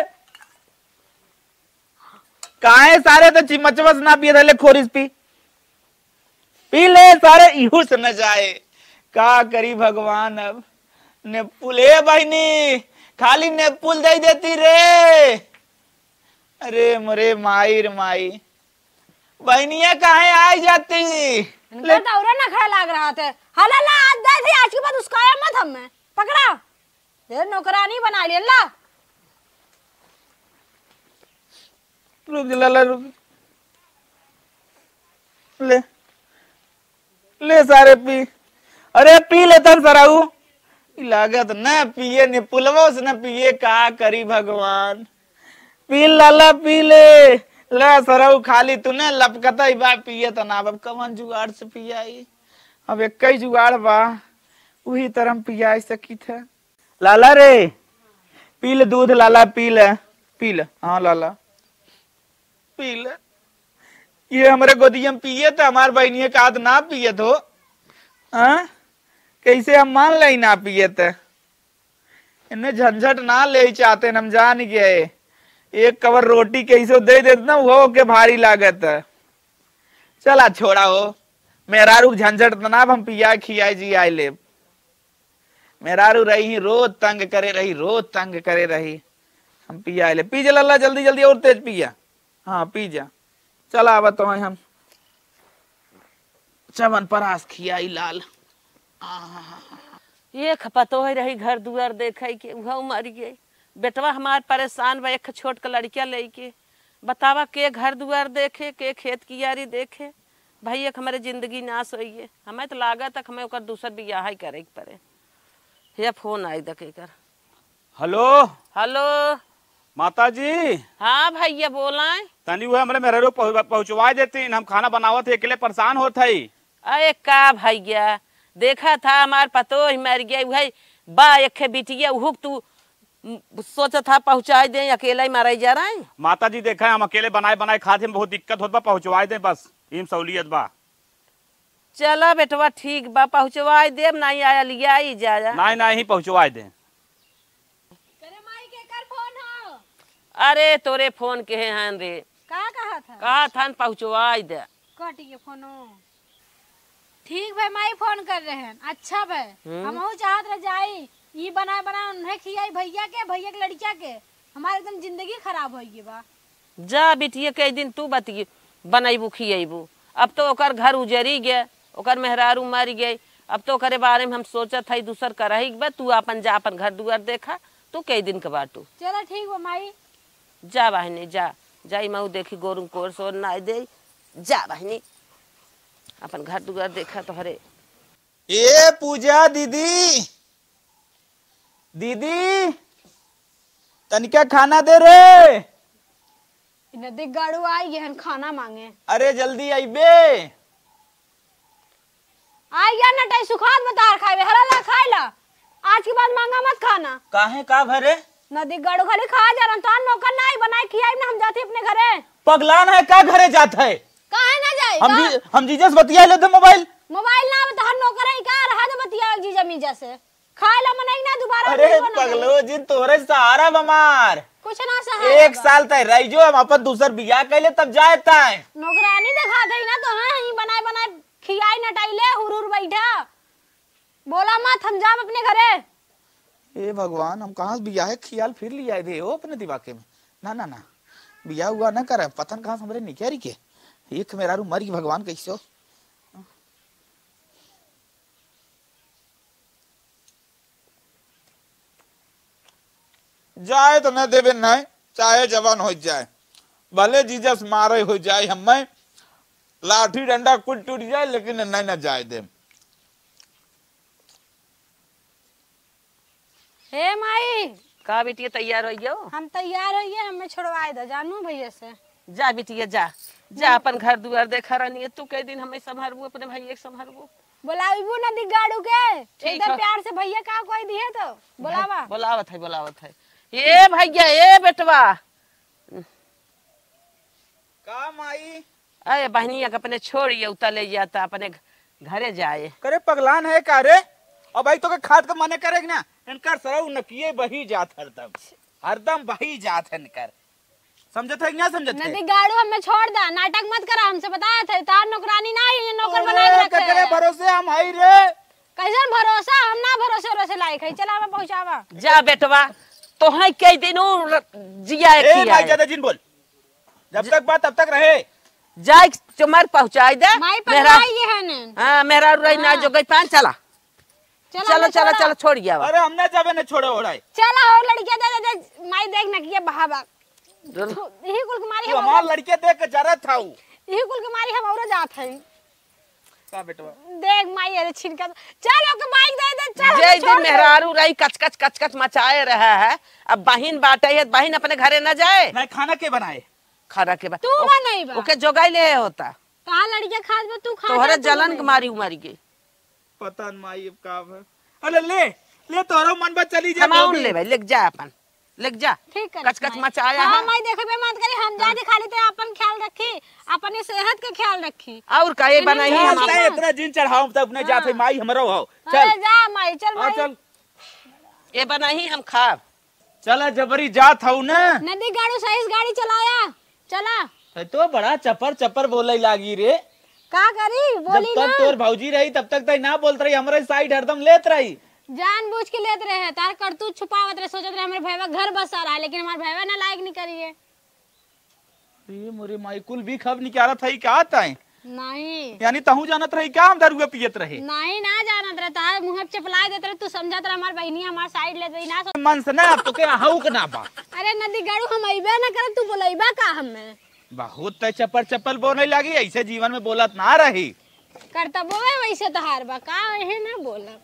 B: काहे सारे तो चिमचवस ना पिए रहले खोरिस पी ले सारे इहू से न जाए। का करी भगवान अब नेपुल है बहनी, खाली नेपुल दे देती रे। अरे मरे माई रे माई, बहनिया काहे आई जाती?
G: इनका दौरा ना खा लग रहा था। हला ला आज दे थी, आज के बाद उसका आया मत हमें पकड़ा देर नौकरानी बना लिया। ला
B: रुक लाला रुक, ले सारे पी। अरे पी लेता सराऊ, लागत न पिए निपुलवा से न पिए। का करी भगवान, पी लाला पी ले। ला सराऊ खाली तूने लपकता ही बा पिए तो ना। अब कवन जुगाड़ से पियाई? अब एक ही जुगाड़ बा, वही तरह पिया सकी था। लाला रे पी ले दूध, लाला पी ले। हाँ लाला पी ले। ये हमारे गोदिया में पिए तो हमारे बहनिया का हाथ ना पिए तो कैसे हम मान ले ना पिए तो? इन्हें झंझट ना ले चाहते, हम जान गए। एक कवर रोटी कैसे दे देते ना वो के भारी लागत है। चला छोड़ा हो, मेरा रूप झंझट ना हम पिया खिया जी आए ले। मेरा रू रही रोज तंग करे रही, हम पिया ले। पी जा लल्ला जल्दी जल्दी और तेज पिया। हाँ पी जा। चला अब तो हम चवन परास खियाई लाल।
F: ये खपतो है रही घर दुआर देखे के वह मर गई। बेटवा हमार परेशान बा, एक छोट का लड़किया लेके बतावा के घर दुआर देखे, के खेत कियारी देखे। भाई एक हमारे जिंदगी नाश हुई है। हमें तो लागत तक हमें ओकर दूसर बियाह ही करे के पड़े। ये फोन आई दके कर।
B: हेलो
F: हेलो
B: माता जी।
F: हाँ भैया बोला
B: तनी हुए हमारे मेहरारू पहुंचवा देती, हम खाना बनावत है, अकेले परेशान होत है।
F: अरे का भैया देखा था हमार पतो ही मर गया भाई बा एक बिटिया उहुक तू सोचा था पहुंचा दे, अकेला ही मारा जा रहा है।
B: माता जी देखा है हम अकेले बनाए खाते में बहुत दिक्कत होत बा, पहुंचवा दे बस इम सहूलियत बा।
F: चला बेटवा ठीक बा पहुंचवा दे, नहीं आया लिया ही जा।
B: नहीं पहुंचवा दे।
F: अरे तोरे फोन के हैं रे, कहा था पहुंचवा दे।
G: कटिए फोनो ठीक भाई माई फोन कर रहे हैं। अच्छा भाई हम चाहत रह जाई ये बना उन्हें खियाई भैया के लड़किया के। हमारे एकदम जिंदगी खराब हो गई बा।
F: जा बिटिया के दिन तू बती बनैबू खियबू। अब तो ओकर घर उजरी गया, ओकर मेहरारू मर गई। अब तो ओकरे बारे में हम सोचत है दूसर करही बा। तू अपन जा, अपन घर दुआर देखा। तू कई दिन के बाटू।
G: चलो ठीक बा माई।
F: जा बहनी जा, जाई मऊ देखी गोरू कोर सोर ना दे। जा बहनी अपन घर दुआर देखा तो हरे।
B: ए पूजा दीदी, दीदी तनिका खाना दे रे।
G: नदी गाड़ू आई गए खाना मांगे।
B: अरे जल्दी आइबे।
G: आई या नटाई सुखात बता खाए हरा ला खाए ला। आज के बाद मांगा मत खाना।
B: काहे का भरे?
G: नदी गाड़ू खाली खा जा रहा। तो नौकर ना बनाए खियाई ना हम जाते अपने घरे।
B: पगलान है का घरे जात है?
G: काहे ना जाए?
B: हम जीजा से बतिया ले मोबाइल
G: ना बता नौकर है का रहा तो बतिया जीजा मीजा से खाए ला मनाई ना दोबारा।
B: अरे पगलो जी तोरे सहारा बमार
G: कुछ ना सहारा।
B: एक साल तय रही जो हम अपन दूसर बियाह कैले तब जाए ताए।
G: नौकरानी दिखा दे ना तो ही बनाए खियाई नटाइले हुरूर बैठा। बोला मत हम जाम अपने घरे।
B: ए भगवान हम कहाँ बियाह खियाल फिर लिया थे हो अपने दिमाग में। ना बियाह हुआ ना करे पतन कहाँ हमरे निकरी के एक मेरा रू मरी भगवान कैसे हो। जाए तो न देवे नहीं, चाहे जवान हो जाए, भले जीजस मारे हो जाए, हमें लाठी डंडा कुछ टूट जाए लेकिन नहीं न जाए दे।
G: हे माई
F: का बिटिया तैयार हो?
G: हम तैयार होइए, हमें छोड़वाए दो जानू भैया से।
F: जा बिटिया जा अपन घर दुआर देखा रहनी है। तू कई दिन हमें संभालबू, अपने भैया के संभालबू।
G: बुलाबू ना दी गाड़ू के एकदम प्यार से भैया का कोई दिए तो
F: बुलावत है। ये भैया ये बेटवा
B: का माई?
F: अरे बहनिया के अपने छोड़िए उतर ले जाता अपने घरे जाए।
B: करे पगलान है का रे?
A: और भाई तो के खाद के मने करेग ना इनकर सरौ नकिए बही जात हरदम बही जात है इनकर समझत है क्या समझत है
G: नदी गाड़ू हमें छोड़ दा नाटक मत करा हमसे बताया था तार नौकरानी ना ही नौकर बना के रखे
A: करे भरोसे हम हई रे
G: कैसन भरोसा हम ना भरोसे लायक है चला हमें पहुंचावा
F: जा बेटवा तो है कई दिनों जिया
A: ए भाई ज्यादा जिन बोल जब तक बात तब तक रहे
F: जा चुमर पहुंचाई दे
G: माई पकड़ाई ये है न
F: हां मेरा रही ना जो गई पान चला चलो छोड़ गया
A: अरे हमने जावे न छोड़े ओड़ाई
G: चला और लड़कियां दे माई देख न किया बहावा यही कुल कुमारी
A: तू हमार लड़के देख के जरत था
G: यही कुल कुमारी हम और जात है
A: का बेटवा
G: देख माई अरे छिनका चलो के बाइक दे दे चल
F: जय दिन मेहरारू रही कच मचाए रहा है अब बहिन बाटे है बहिन अपने घरे न जाए
A: मैं खाना के बनाए
F: खाना के बाद
G: तू बनाई बा
F: ओके जोगाई ले होता
G: कहां लड़कियां खाद में तू खा
F: तोहरे जलन के मारी उमारी के
A: पता न माई अब का है अरे ले तोरो मन बा चली जा
F: हम ले भाई लेक जा अपन लेक जा
G: ठीक है
F: कच मचाया
G: हां
F: है
G: माई देखे बे मत करी हम जाके खाली ते अपन ख्याल रखी अपनी सेहत का ख्याल रखी
F: और काहे बनाई
A: हम
F: हम
A: इतना दिन चढ़ाओ तब अपने जाते माई हमरो हो
G: अरे जा माई चल
A: हां
G: माई
A: चल
F: ये बनाई हम खाब
A: चला जबरी जात हूं ना
G: नदी गाड़ी सही गाड़ी चलाया चला
A: तो बड़ा चपर बोले लागी रे
G: का करी बोली
A: जब
G: ना
A: तक तोर भौजी रही तब तक ना बोलत रही हमरे साइड हरदम लेत रही
G: जानबूझ के लेते रहे तार करतूत छुपावत रहे सोचत रहे हमारे भैया घर बसा रहा है लेकिन हमारे भैया ना लायक नहीं करिए
A: ये मोरे माई कुल भी खब निकालत है का ताई
G: नहीं
A: यानी तहू जानत रही का हम दारू पियत रहे
G: नहीं ना जानत रहे तार मुंह पे चपलाए देत रहे तू समझत रहे हमार बहिनी हमार साइड ले रही ना
A: मन से ना अब तो के हऊ के ना बा
G: अरे नदी गाड़ू हम अइबे ना करे तू बोलइबा का हमें
A: बहुत चप्पल बोलने लगी ऐसे जीवन में बोलत ना रही
G: करता बोवे वैसे तो हार बा का एहे ना बोला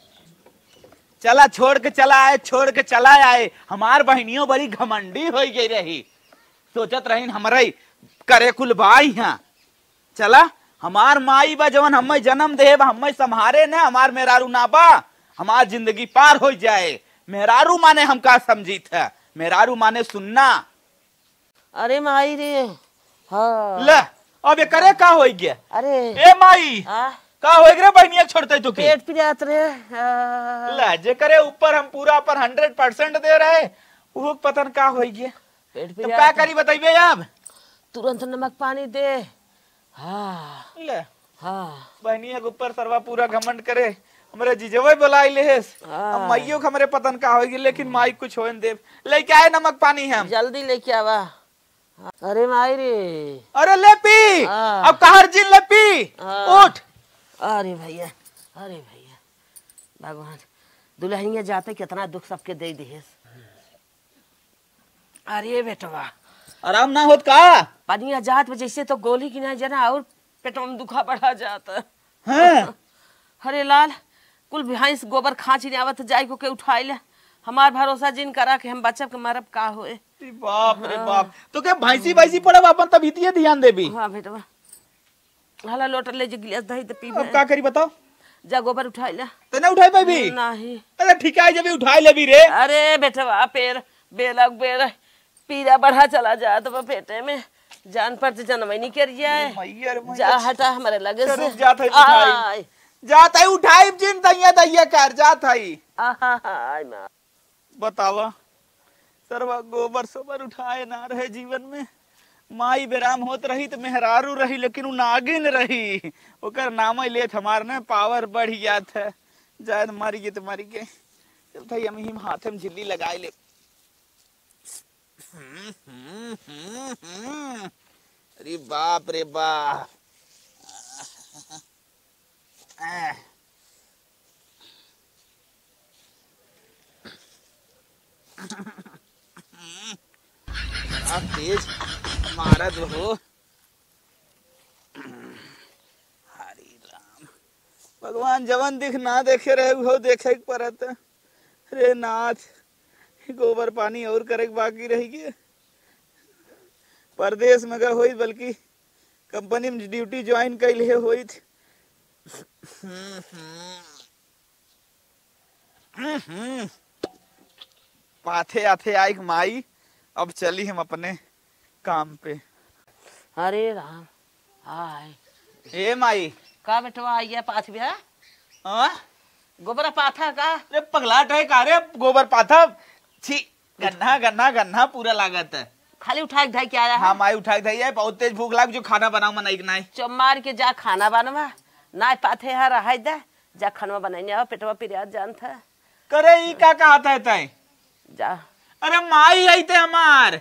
A: चला छोड़ के चला आए हमार बहनियों बड़ी घमंडी हो गई रही सोचत रही हमारे करे कुल बाई यहाँ चला हमार माई बा जवन हमें जन्म दे हमें संभारे ना हमार मेहरारू ना बा हमार जिंदगी पार हो जाए मेहरारू माने हम का समझी था मेहरारू माने सुनना
F: अरे माई रे हाँ
A: ले अब ये करे का हो गया
F: अरे
A: ए माई का हो गया बहनिया छोड़ते तो
F: पेट पिरात रे
A: ले जे करे ऊपर हम पूरा पर 100% दे रहे वो पतन का हो गया
F: पेट
A: तो क्या करी बताइए अब
F: तुरंत नमक पानी दे हाँ
A: ले
F: हाँ
A: बहनिया के ऊपर सरवा पूरा घमंड करे हमरे जीजवे बुलाई ले
F: हाँ।
A: मैयो के हमरे पतन का होगी लेकिन माई कुछ होन दे लेके आए नमक पानी हम
F: जल्दी लेके आवा अरे माई रे
A: अरे ले पी
F: हाँ।
A: अब कहर जी ले पी
F: हाँ।
A: उठ
F: अरे भैया भगवान दुल्हनिया जाते कितना दुख सबके दे दिए अरे बेटवा
A: आराम ना होत का
F: पनिया जात में जैसे तो गोली की नहीं जना और पेट में दुखा बढ़ा जाता
A: हैं
F: अरे लाल कुल भैंस गोबर खांची ने आवत जाय को के उठाई ले हमार भरोसा जिन करा के हम बचब के मरब का होए
A: बाप रे बाप तो क्या भैंसी पड़ब अपन तब इतिये ध्यान देबी
F: हां बेटवा हला लोटर ले जे गिलास दही त पीबे
A: अब का करी बताओ
F: जा गोबर उठाई ले
A: तो ना उठाई पाबी
F: नहीं
A: अरे ठीक है जब उठाई लेबी रे
F: अरे बेटवा पेड़ बेलक बेर पीरा बढ़ा चला जा तो पेटे में जान पर जनमई नहीं कर जाए
A: मैयर
F: जा हटा हमारे लगे से
A: जात है उठाई जात है उठाई जिन दैया कर जात है
F: आय मां
A: बतावा सरवा गोबर सोबर उठाए ना रहे जीवन में माई बेराम होत रही तो मेहरारू रही लेकिन उ नागिन रही ओकर नाम लेत हमार ने पावर बढ़ जात है जायद मारी के तो मारी के चल भाई हम हाथे में झिल्ली लगाए ले अरे बाप रे बाप आप तेज मारत हो हरि राम भगवान जवन दिख ना देखे रहे हो देखे परत रे नाथ गोबर पानी और करे बाकी रही के परदेश में अगर होई बल्कि कंपनी में ड्यूटी ज्वाइन कैले होई पाथे आथे आई माई अब चली हम अपने काम पे
F: अरे राम हाय
A: ए माई
F: का बेटवा आई है पाथ बिया
A: हाँ
F: गोबरा पाथा का
B: अरे पगलाट है का रे गोबर पाथा छी गन्ना गन्ना गन्ना पूरा लागत है।
F: खाली उठा के ढाई के आया है।
B: हाँ माई उठा के है बहुत तेज भूख लाग जो खाना बनाओ मनाई नहीं
F: चमार के जा खाना बनवा ना पाथे है रहा दे जा खाना बनाने आ पेटवा पिरिया जान था
B: करे ई का कहता है तय
F: जा
B: अरे माई आई थे हमार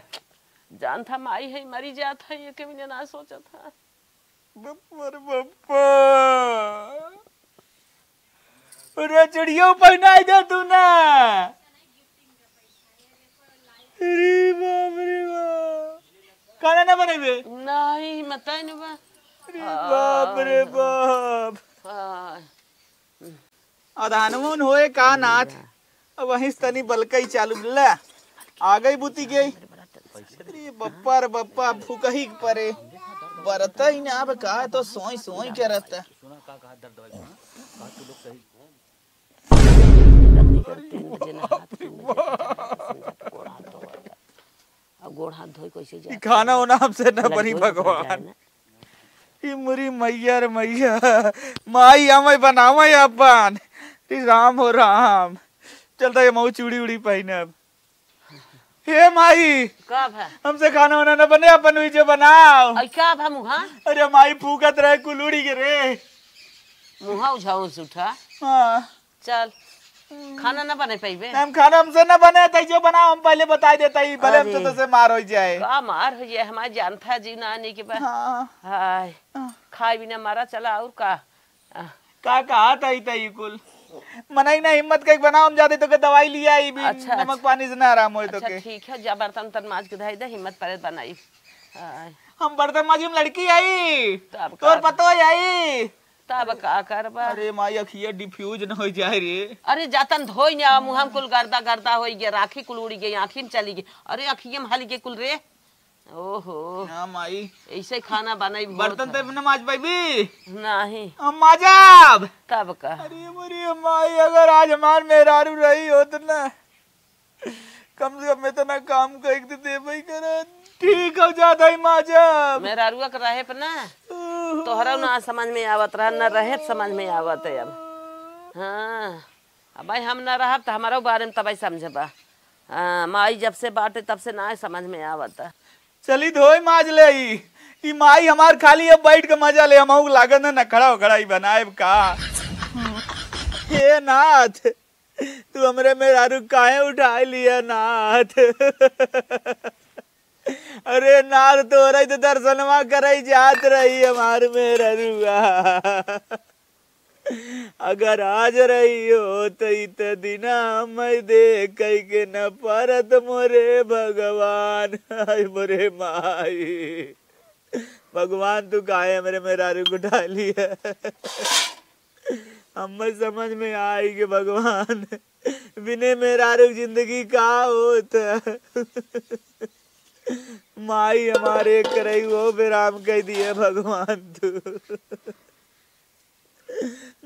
F: जान था माई है मरी जात है ये के भी ना सोचा था
B: बप्पर बप्पा अरे चिड़ियों पहनाई दे तू ना अरे बाप रे बाप खाना ना बनेबे
F: नहीं मताई न बा
B: अरे बाप रे बाप
F: हाँ।
B: अधानमुन होए का नाथ अब वहीं तनी बलकई चालू ला आ गई बुती गई अरे बप्पा रे बप्पा फुकही परे बरता ही ना अब का तो सोई सोई के रहता
F: गोड़ हाथ धोई कैसे जा
B: खाना होना हमसे न बनी भगवान मुरी मैया रे मैया माई हमें बनावे अपन राम हो राम चलता ये मऊ चूड़ी उड़ी पहने अब हे माई
F: कब है
B: हमसे खाना वाना न बने अपन हुई जो बनाओ
F: आई कब है मुहा
B: अरे माई फूकत रहे कुलूड़ी के रे
F: मुहा उठाओ से उठा
B: हाँ
F: चल खाना ना बने पाइबे
B: हम खाना हमसे न बने तई जो बनाओ हम पहले बता देता ही भले हमसे तो से मार हो जाए
F: का मार हो जाए हमारे जान था जीव ना आने के बाद
B: हाँ
F: हाय खाए बिना मारा चला और का
B: का कहा तई तई कुल मनाई ना हिम्मत के बनाओ हम जाते तो के दवाई लिया आई भी
F: अच्छा,
B: नमक पानी से ना आराम होए तो
F: अच्छा
B: के
F: ठीक है जा बर्तन तन माज के धाई दे हिम्मत परे बनाई हाय
B: हम बर्तन माजी में लड़की आई
F: तब
B: तोर पतो आई
F: तब का करबा
B: अरे माई अखिया डिफ्यूज न हो जाए रे
F: अरे जातन धोई ना मुहम कुल गर्दा गर्दा हो गया राखी कुल उड़ी गई आँखी में चली गई अरे अखिये में हली के कुल रे ओहो
B: हां माई
F: ऐसे खाना बनाई
B: बर्तन ते न माज पाई
F: नहीं
B: हम माजब
F: तब का
B: अरे मोरी माई अगर आज हमार मेहरारू रही हो तो ना कम से कम इतना काम कर के दे भाई कर ठीक हो जाता ही माजब
F: मेरा रुआ कर रहे पर ना तोहरा ना समझ में आवत रहा न रहे समझ में आवत है अब हाँ अब भाई हम न रहा तो हमारा बारे में तब समझबा हाँ माई जब से बाटे तब से ना समझ में आवत
B: चली धोई माज ले ई माई हमार खाली अब बैठ के मजा ले हम लागत न खड़ा हो खड़ा ही बनाए का हे नाथ तू हमरे मेहरारू काहे उठा लिया नाथ अरे नाथ तो रही तो दर्शनवा करई जात रही हमार मेहरारूआ अगर आज रही हो तो इत दिना मैं देख के न परत मोरे भगवान हाय मोरे माई भगवान तू काहे मेरे मेहरारू को डाली है हमें समझ में आई कि भगवान बिने मेहरारू जिंदगी का होता माई हमारे करई वो बेराम कह दिए भगवान तू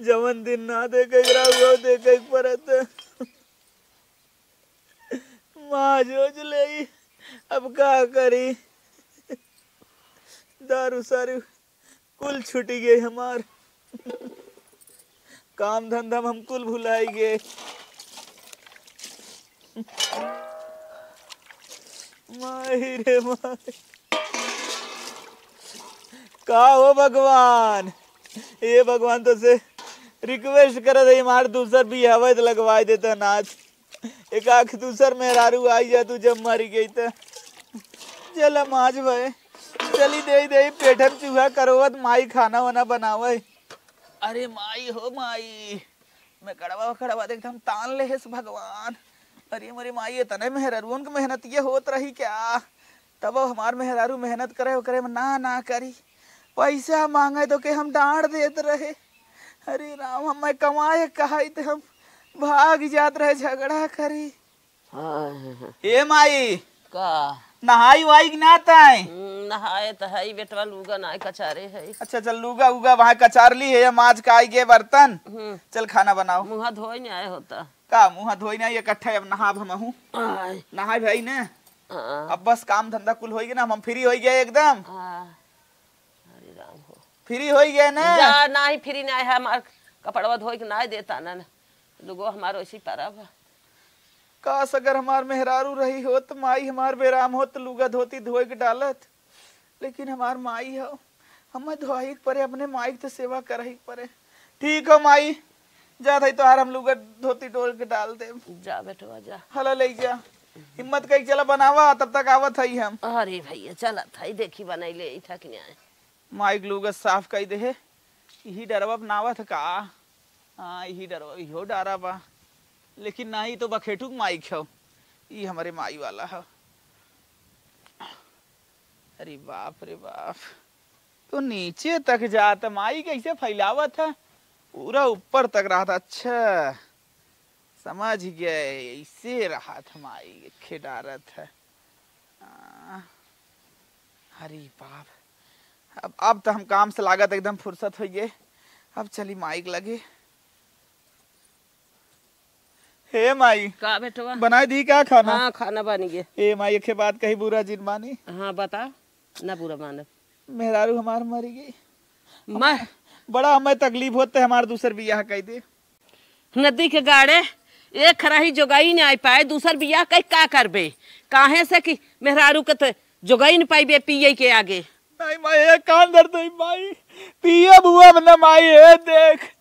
B: जवन दिन ना देखे वो देखे परत माँ जोज ले अब का करी दारू सारू कुल छुटी गई हमार काम धंधा हम कुल भुलाई गए माही रे माही का हो भगवान ये भगवान तो से रिक्वेस्ट कर रही मार दूसर भी हवा तो लगवा देता नाच एक आख दूसर मेहरारू आई जा तू जब मारी गई तो चल माज भाई चली दे दे पेठम चूहा करोवत माई खाना वाना बनावे अरे माई हो माई मैं कड़वा देखता हम तान ले है भगवान अरे मेरी माई तने मेहरारू उनकी मेहनत ये होत रही क्या तब हमार मेहरारू मेहनत करे ना करी पैसा मांगे तो के हम डांट देते रहे अरे राम हम कमाए कहा तो हम भाग जात रहे झगड़ा करी ए माई
F: का
B: नहाई वाई ना ताई
F: नहाए तो है बेटवा लूगा ना कचारे है
B: अच्छा चल लूगा उगा वहाँ कचार ली है माज का आई गे बर्तन चल खाना बनाओ
F: मुँह धोई नहीं आए होता
B: का मुँह धोई ना ये इकट्ठा अब नहा हम नहाए भाई ने अब बस काम धंधा कुल हो गया ना हम फ्री हो गए एकदम फ्री हो गए ना
F: जा ना ही फ्री ना है हमार कपड़वा धोई के ना देता ना दुगो हमारो इसी परब।
H: काश अगर हमार मेहरारू रही हो तो माई हमार बेराम हो तो लुगा धोती धोए के डालत, लेकिन हमार माई हो, हमें धोई परे, अपने माई तो सेवा करही परे। ठीक हो माई, जा थई तोहार हम लुगा धोती डोल के डाल दे।
F: जा बेटवा जा।
H: हला ले जा, हिम्मत कई चला बनावा, तब तक आवत हई हम।
F: अरे भैया चला था देखी बनाई ले था कि नहीं।
H: माइक लुगा साफ कई दे, यही डरवा बनावत का। हाँ यही डरवा, इहो डरा बा, लेकिन नहीं तो बखेटुक माइक हो, ये हमारे माई वाला है। अरे बाप रे बाप, तो नीचे तक जाता, माई कैसे फैलावत है, पूरा ऊपर तक रहा था। अच्छा समझ गए, ऐसे रहा था माई खेडारत है। अरे बाप, अब तो हम काम से लागत एकदम फुर्सत हो गए। अब चली माइक लगे। हे माई
F: का बेटवा
H: बनाई दी क्या खाना?
F: हाँ खाना बन गया।
H: ए माई एक बात कही बुरा जिन मानी।
F: हाँ बता ना बुरा मानब।
H: मेहरारू हमार मरी गई,
F: मैं
H: बड़ा हमें तकलीफ होते, हमार दूसर बियाह कह दे।
F: नदी के गाड़े एक खराही जोगाई नहीं आ पाए, दूसर बियाह कई का करबे? काहे से कि मेहरारू के तो जोगाई नहीं पाई बे पिए के आगे।
H: नहीं माई एक कान दर्द है माई, पिया बुआ न माई है, देख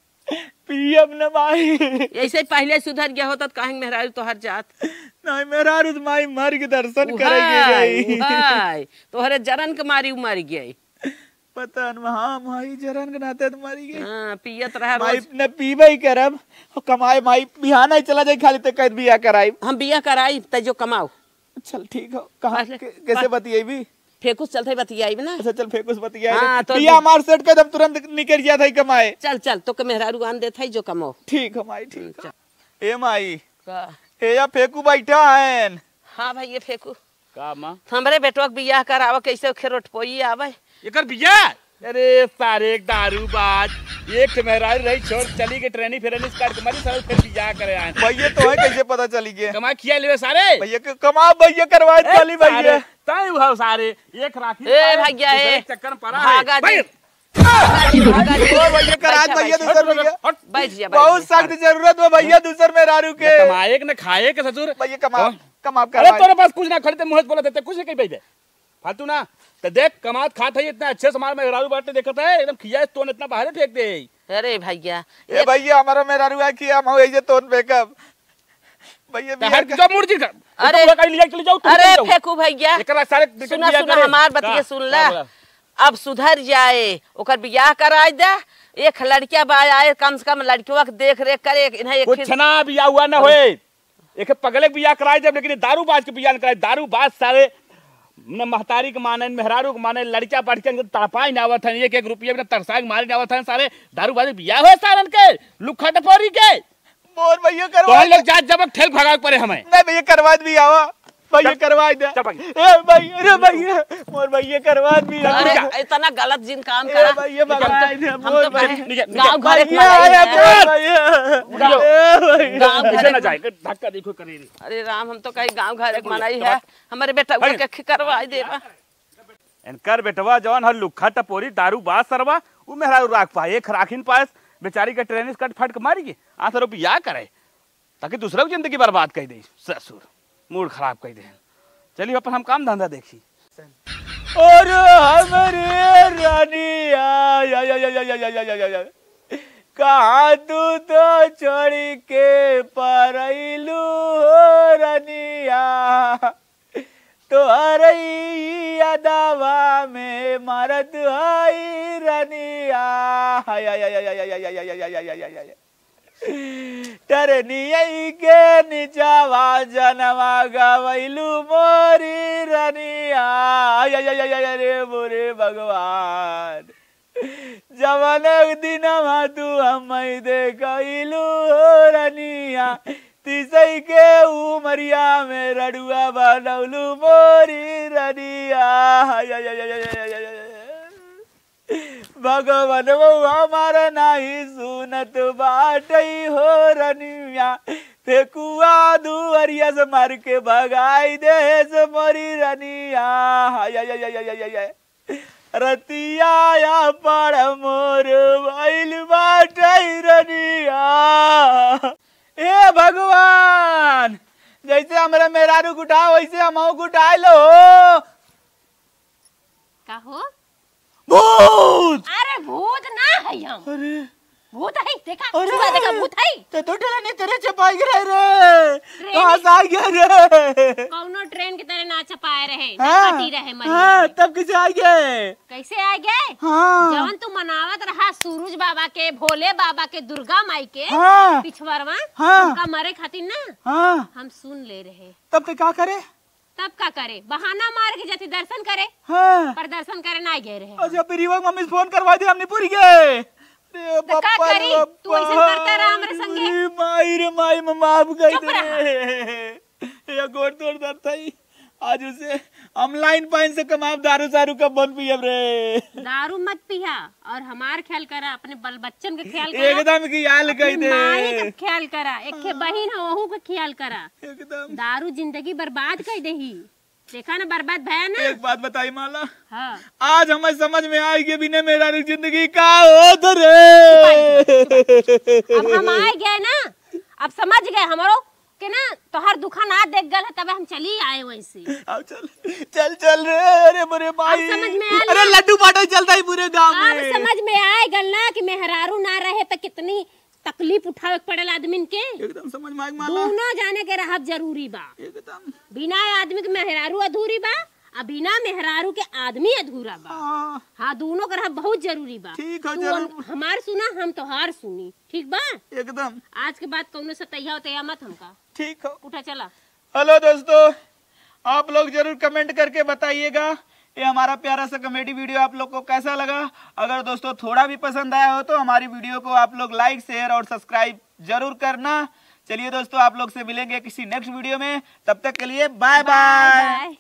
H: पिया न माई।
F: ऐसे पहले सुधर गया होता तो कहेंगे मेहरारू तो हर जात।
H: नहीं मेहरारू तो माई मर के दर्शन करेगी
F: गई तोहरे जरन के मारी मर गई।
H: पता न, हाँ माई जरन के नाते तो मरी गई।
F: हाँ पियत रहा
H: माई
F: रोज।
H: न पीबे ही करब, कमाए माई बिहाना ही चला जाए खाली तो कैद बियाह कराई।
F: हम बिया कराई ते जो कमाओ।
H: चल ठीक हो, कहाँ
F: पहले-
H: कैसे बतियेबी?
F: फेकुस चलते बतियाई ना।
H: अच्छा चल फेकुस बतिया।
F: हाँ, तो
H: बिया मार सेट कर दम, तुरंत निकल गया था कमाए।
F: चल चल तो के मेहरारू आन देता जो कमाओ।
H: ठीक है माई, ठीक है। ए माई
F: का
H: ए या फेकू बैठा है।
F: हाँ भाई ये फेकू
B: का माँ
F: हमरे बेटवा के बियाह करावा कैसे खेरोट पोई आवे।
B: एकर बिया। अरे सारे दारू बाज, एक तो मेहरारू रही छोड़ चली के ट्रेनिंग फिर काट के मरी सारे फिर बिया करे आए।
H: भैया तो है कैसे पता चली गया?
B: कमा किया ले सारे
H: भैया के कमा भैया करवा चली भैया।
B: ताई उहाव सारे एक राखी
F: ए भैया ए
B: चक्कर में पड़ा
F: भागा
B: है।
F: जी।
H: ओ भैया करात भैया दूसर भैया,
F: बैठ जा
H: बहुत सख्त जरूरत है भैया दूसर मेहरारू के।
B: कमाए न खाए के ससुर।
H: भैया कमा कमा
B: अरे
H: कर।
B: तोरे पास कुछ ना खड़ते मुंह बोला देते कुछ नहीं कही भाई फालतू ना। तो देख कमात खात है इतना अच्छे से हमारे मेहरारू बाटे देखता है एकदम खिया तो इतना बाहर फेंक दे।
F: अरे भैया
H: ए भैया हमारा मेहरारू है कि हम ऐसे तोन फेंकब भैया बिहार का।
B: जो मुर्जी कर
F: अरे
B: कहीं लिया चले जाओ।
F: अरे फेकू भैया
B: एकरा सारे
F: सुना सुना हमार बतिया सुन ला। अब सुधर जाए ओकर बियाह कराई दे। एक लड़किया बा आए कम से कम लड़कियों के देख रेख करे इन्हें
B: कुछ ना बिया हुआ ना होए। एक पगले बिया कराए जब, लेकिन दारू बाज के बिया न कराए। दारू बाज सारे न महतारी के माने मेहरारू के माने लड़किया पढ़ के तड़पाई ना आवत है। एक एक रुपया में तरसाग मारे ना आवत है। सारे दारू बाज बिया हुए सारन के लुखा टपोरी के।
H: मोर भैया
B: तो
H: करवा
B: हम लोग जात जब ठेल भागा पड़े हमें।
H: नहीं भैया करवा भी आवा भैया करवा दे।
B: चल भाई।
H: ए भैया अरे भैया मोर भैया करवा भी
F: अरे
H: आवा।
F: इतना गलत जिन काम
H: ए
F: करा।
H: भैया भगवा दे
F: हम
H: मोर
F: तो
H: भैया।
F: गाँव घर एक
H: भैया
F: मलाई
H: आया
F: है।
H: भैया।
B: उड़ाओ।
H: ए भैया
F: गाँव
B: ऐसे
F: घर
B: ना जाए धक्का देखो करे।
F: अरे राम हम तो कहीं गांव घर एक मनाई है हमारे बेटा के करवा देवा।
B: इनकर बेटवा जवान हर लुखा टपोरी दारू बाज सरवा उ मेहरारू राख पाए। एक राखिन पास बेचारी के ट्रेनिस कट फट के मारी के आ सर बिया करे ताकि दूसरा की जिंदगी बर्बाद कर दे। ससुर मूड खराब कर दे। चलिए अपन हम काम धंधा देखी।
H: और हमारे रानी या कहाँ तू तो छोड़ी के परैलू रनिया तो हरई अदावा में मरद हई रनिया। टरनियई के निचावा जनवा गवैलू मोरी रनिया। रे मोरे भगवान जवन दिन तू हम देखलू रनिया तीसई के उमरिया में रडुआ बनौलू मोरी रनिया। भगवान हमार नाही सुनत बाटई हो रनिया फेकुआ दुअरिया से मार के भगाई दे से मोरी रनिया। रतिया या पड़ मोर भइल बाटई रनिया। ए भगवान, जैसे हमारा मेहरारू उठाओ वैसे हमहू उठाए लो।
D: का हो?
H: भूत।
D: अरे भूत ना है हम।
H: अरे
D: भूत है, देखा देखा भूत है।
H: तो नहीं तेरे चपाई गिराए रे, कहाँ से आ गया रे?
D: कौनो ट्रेन की तरह ना चपाए रहे,
H: हाँ,
D: ना कटी रहे मरी।
H: हाँ, तब किसे आ गए?
D: कैसे आ गए?
H: हाँ,
D: जवन तू मनावत रहा सूरज बाबा के, भोले बाबा के, दुर्गा माई के,
H: हाँ,
D: पिछवरवा,
H: हाँ,
D: उनका मरे खातिर ना,
H: हाँ,
D: हम सुन ले रहे।
H: तब ते क्या करे?
D: तब का करे? बहाना मार के जाते दर्शन करे,
H: हाँ,
D: पर दर्शन करे ना गए रहे।
H: अच्छा फिर युवक मम्मी से फोन करवा दे, हमने पूरी गए।
D: तो का करी? तू ऐसे करता रहा हमरे संगे।
H: माई रे माई, मैं माफ कर
D: चुप
H: दे। ये गोड़ तोड़ दर्द था ही। आज उसे हम लाइन पाइन से कमाब दारू सारू कब बन पियब रे।
D: दारू मत पिया और हमार ख्याल करा, अपने बल बच्चन के ख्याल करा,
H: एकदम की याल कह दे,
D: माई का ख्याल करा, एक के बहिन है वहू का ख्याल करा।
H: एकदम
D: दारू जिंदगी बर्बाद कर देही, देखा ना बर्बाद भया ना।
H: एक बात बताई माला,
D: हाँ।
H: आज हमें समझ में आई कि बिना मेरा जिंदगी का होत रे।
D: अब हम आए गए ना, अब समझ गए हमारो के ना तोहर दुखा ना देख गल है, तब हम चली आए वैसे।
H: अब चल चल रे। अरे मेरे भाई,
D: समझ में आया
H: अरे लड्डू पाटा चलता है पूरे गांव में।
D: अब समझ में आए गल ना कि मेहरारू ना रहे तो कितनी तकलीफ उठावे पड़ेल आदमी के।
H: एकदम समझ में आया माला।
D: दोनों जाने के रहब जरूरी बा।
H: एकदम
D: बिना आदमी के मेहरारू अधूरी बा, और बिना मेहरारू के आदमी अधूरा बा।
H: हाँ,
D: हाँ, दोनों का रहब बहुत जरूरी बा।
H: ठीक है,
D: तू
H: जरूर।
D: हमार सुना, हम तोहार सुनी, ठीक बा?
H: एकदम
D: आज के बाद कौनो से तैया मत हमका।
H: ठीक है।
D: उठा चला।
H: हेलो दोस्तों, आप लोग जरूर कमेंट करके बताइएगा ये हमारा प्यारा सा कॉमेडी वीडियो आप लोग को कैसा लगा। अगर दोस्तों थोड़ा भी पसंद आया हो तो हमारी वीडियो को आप लोग लाइक शेयर और सब्सक्राइब जरूर करना। चलिए दोस्तों, आप लोग से मिलेंगे किसी नेक्स्ट वीडियो में, तब तक के लिए बाय बाय।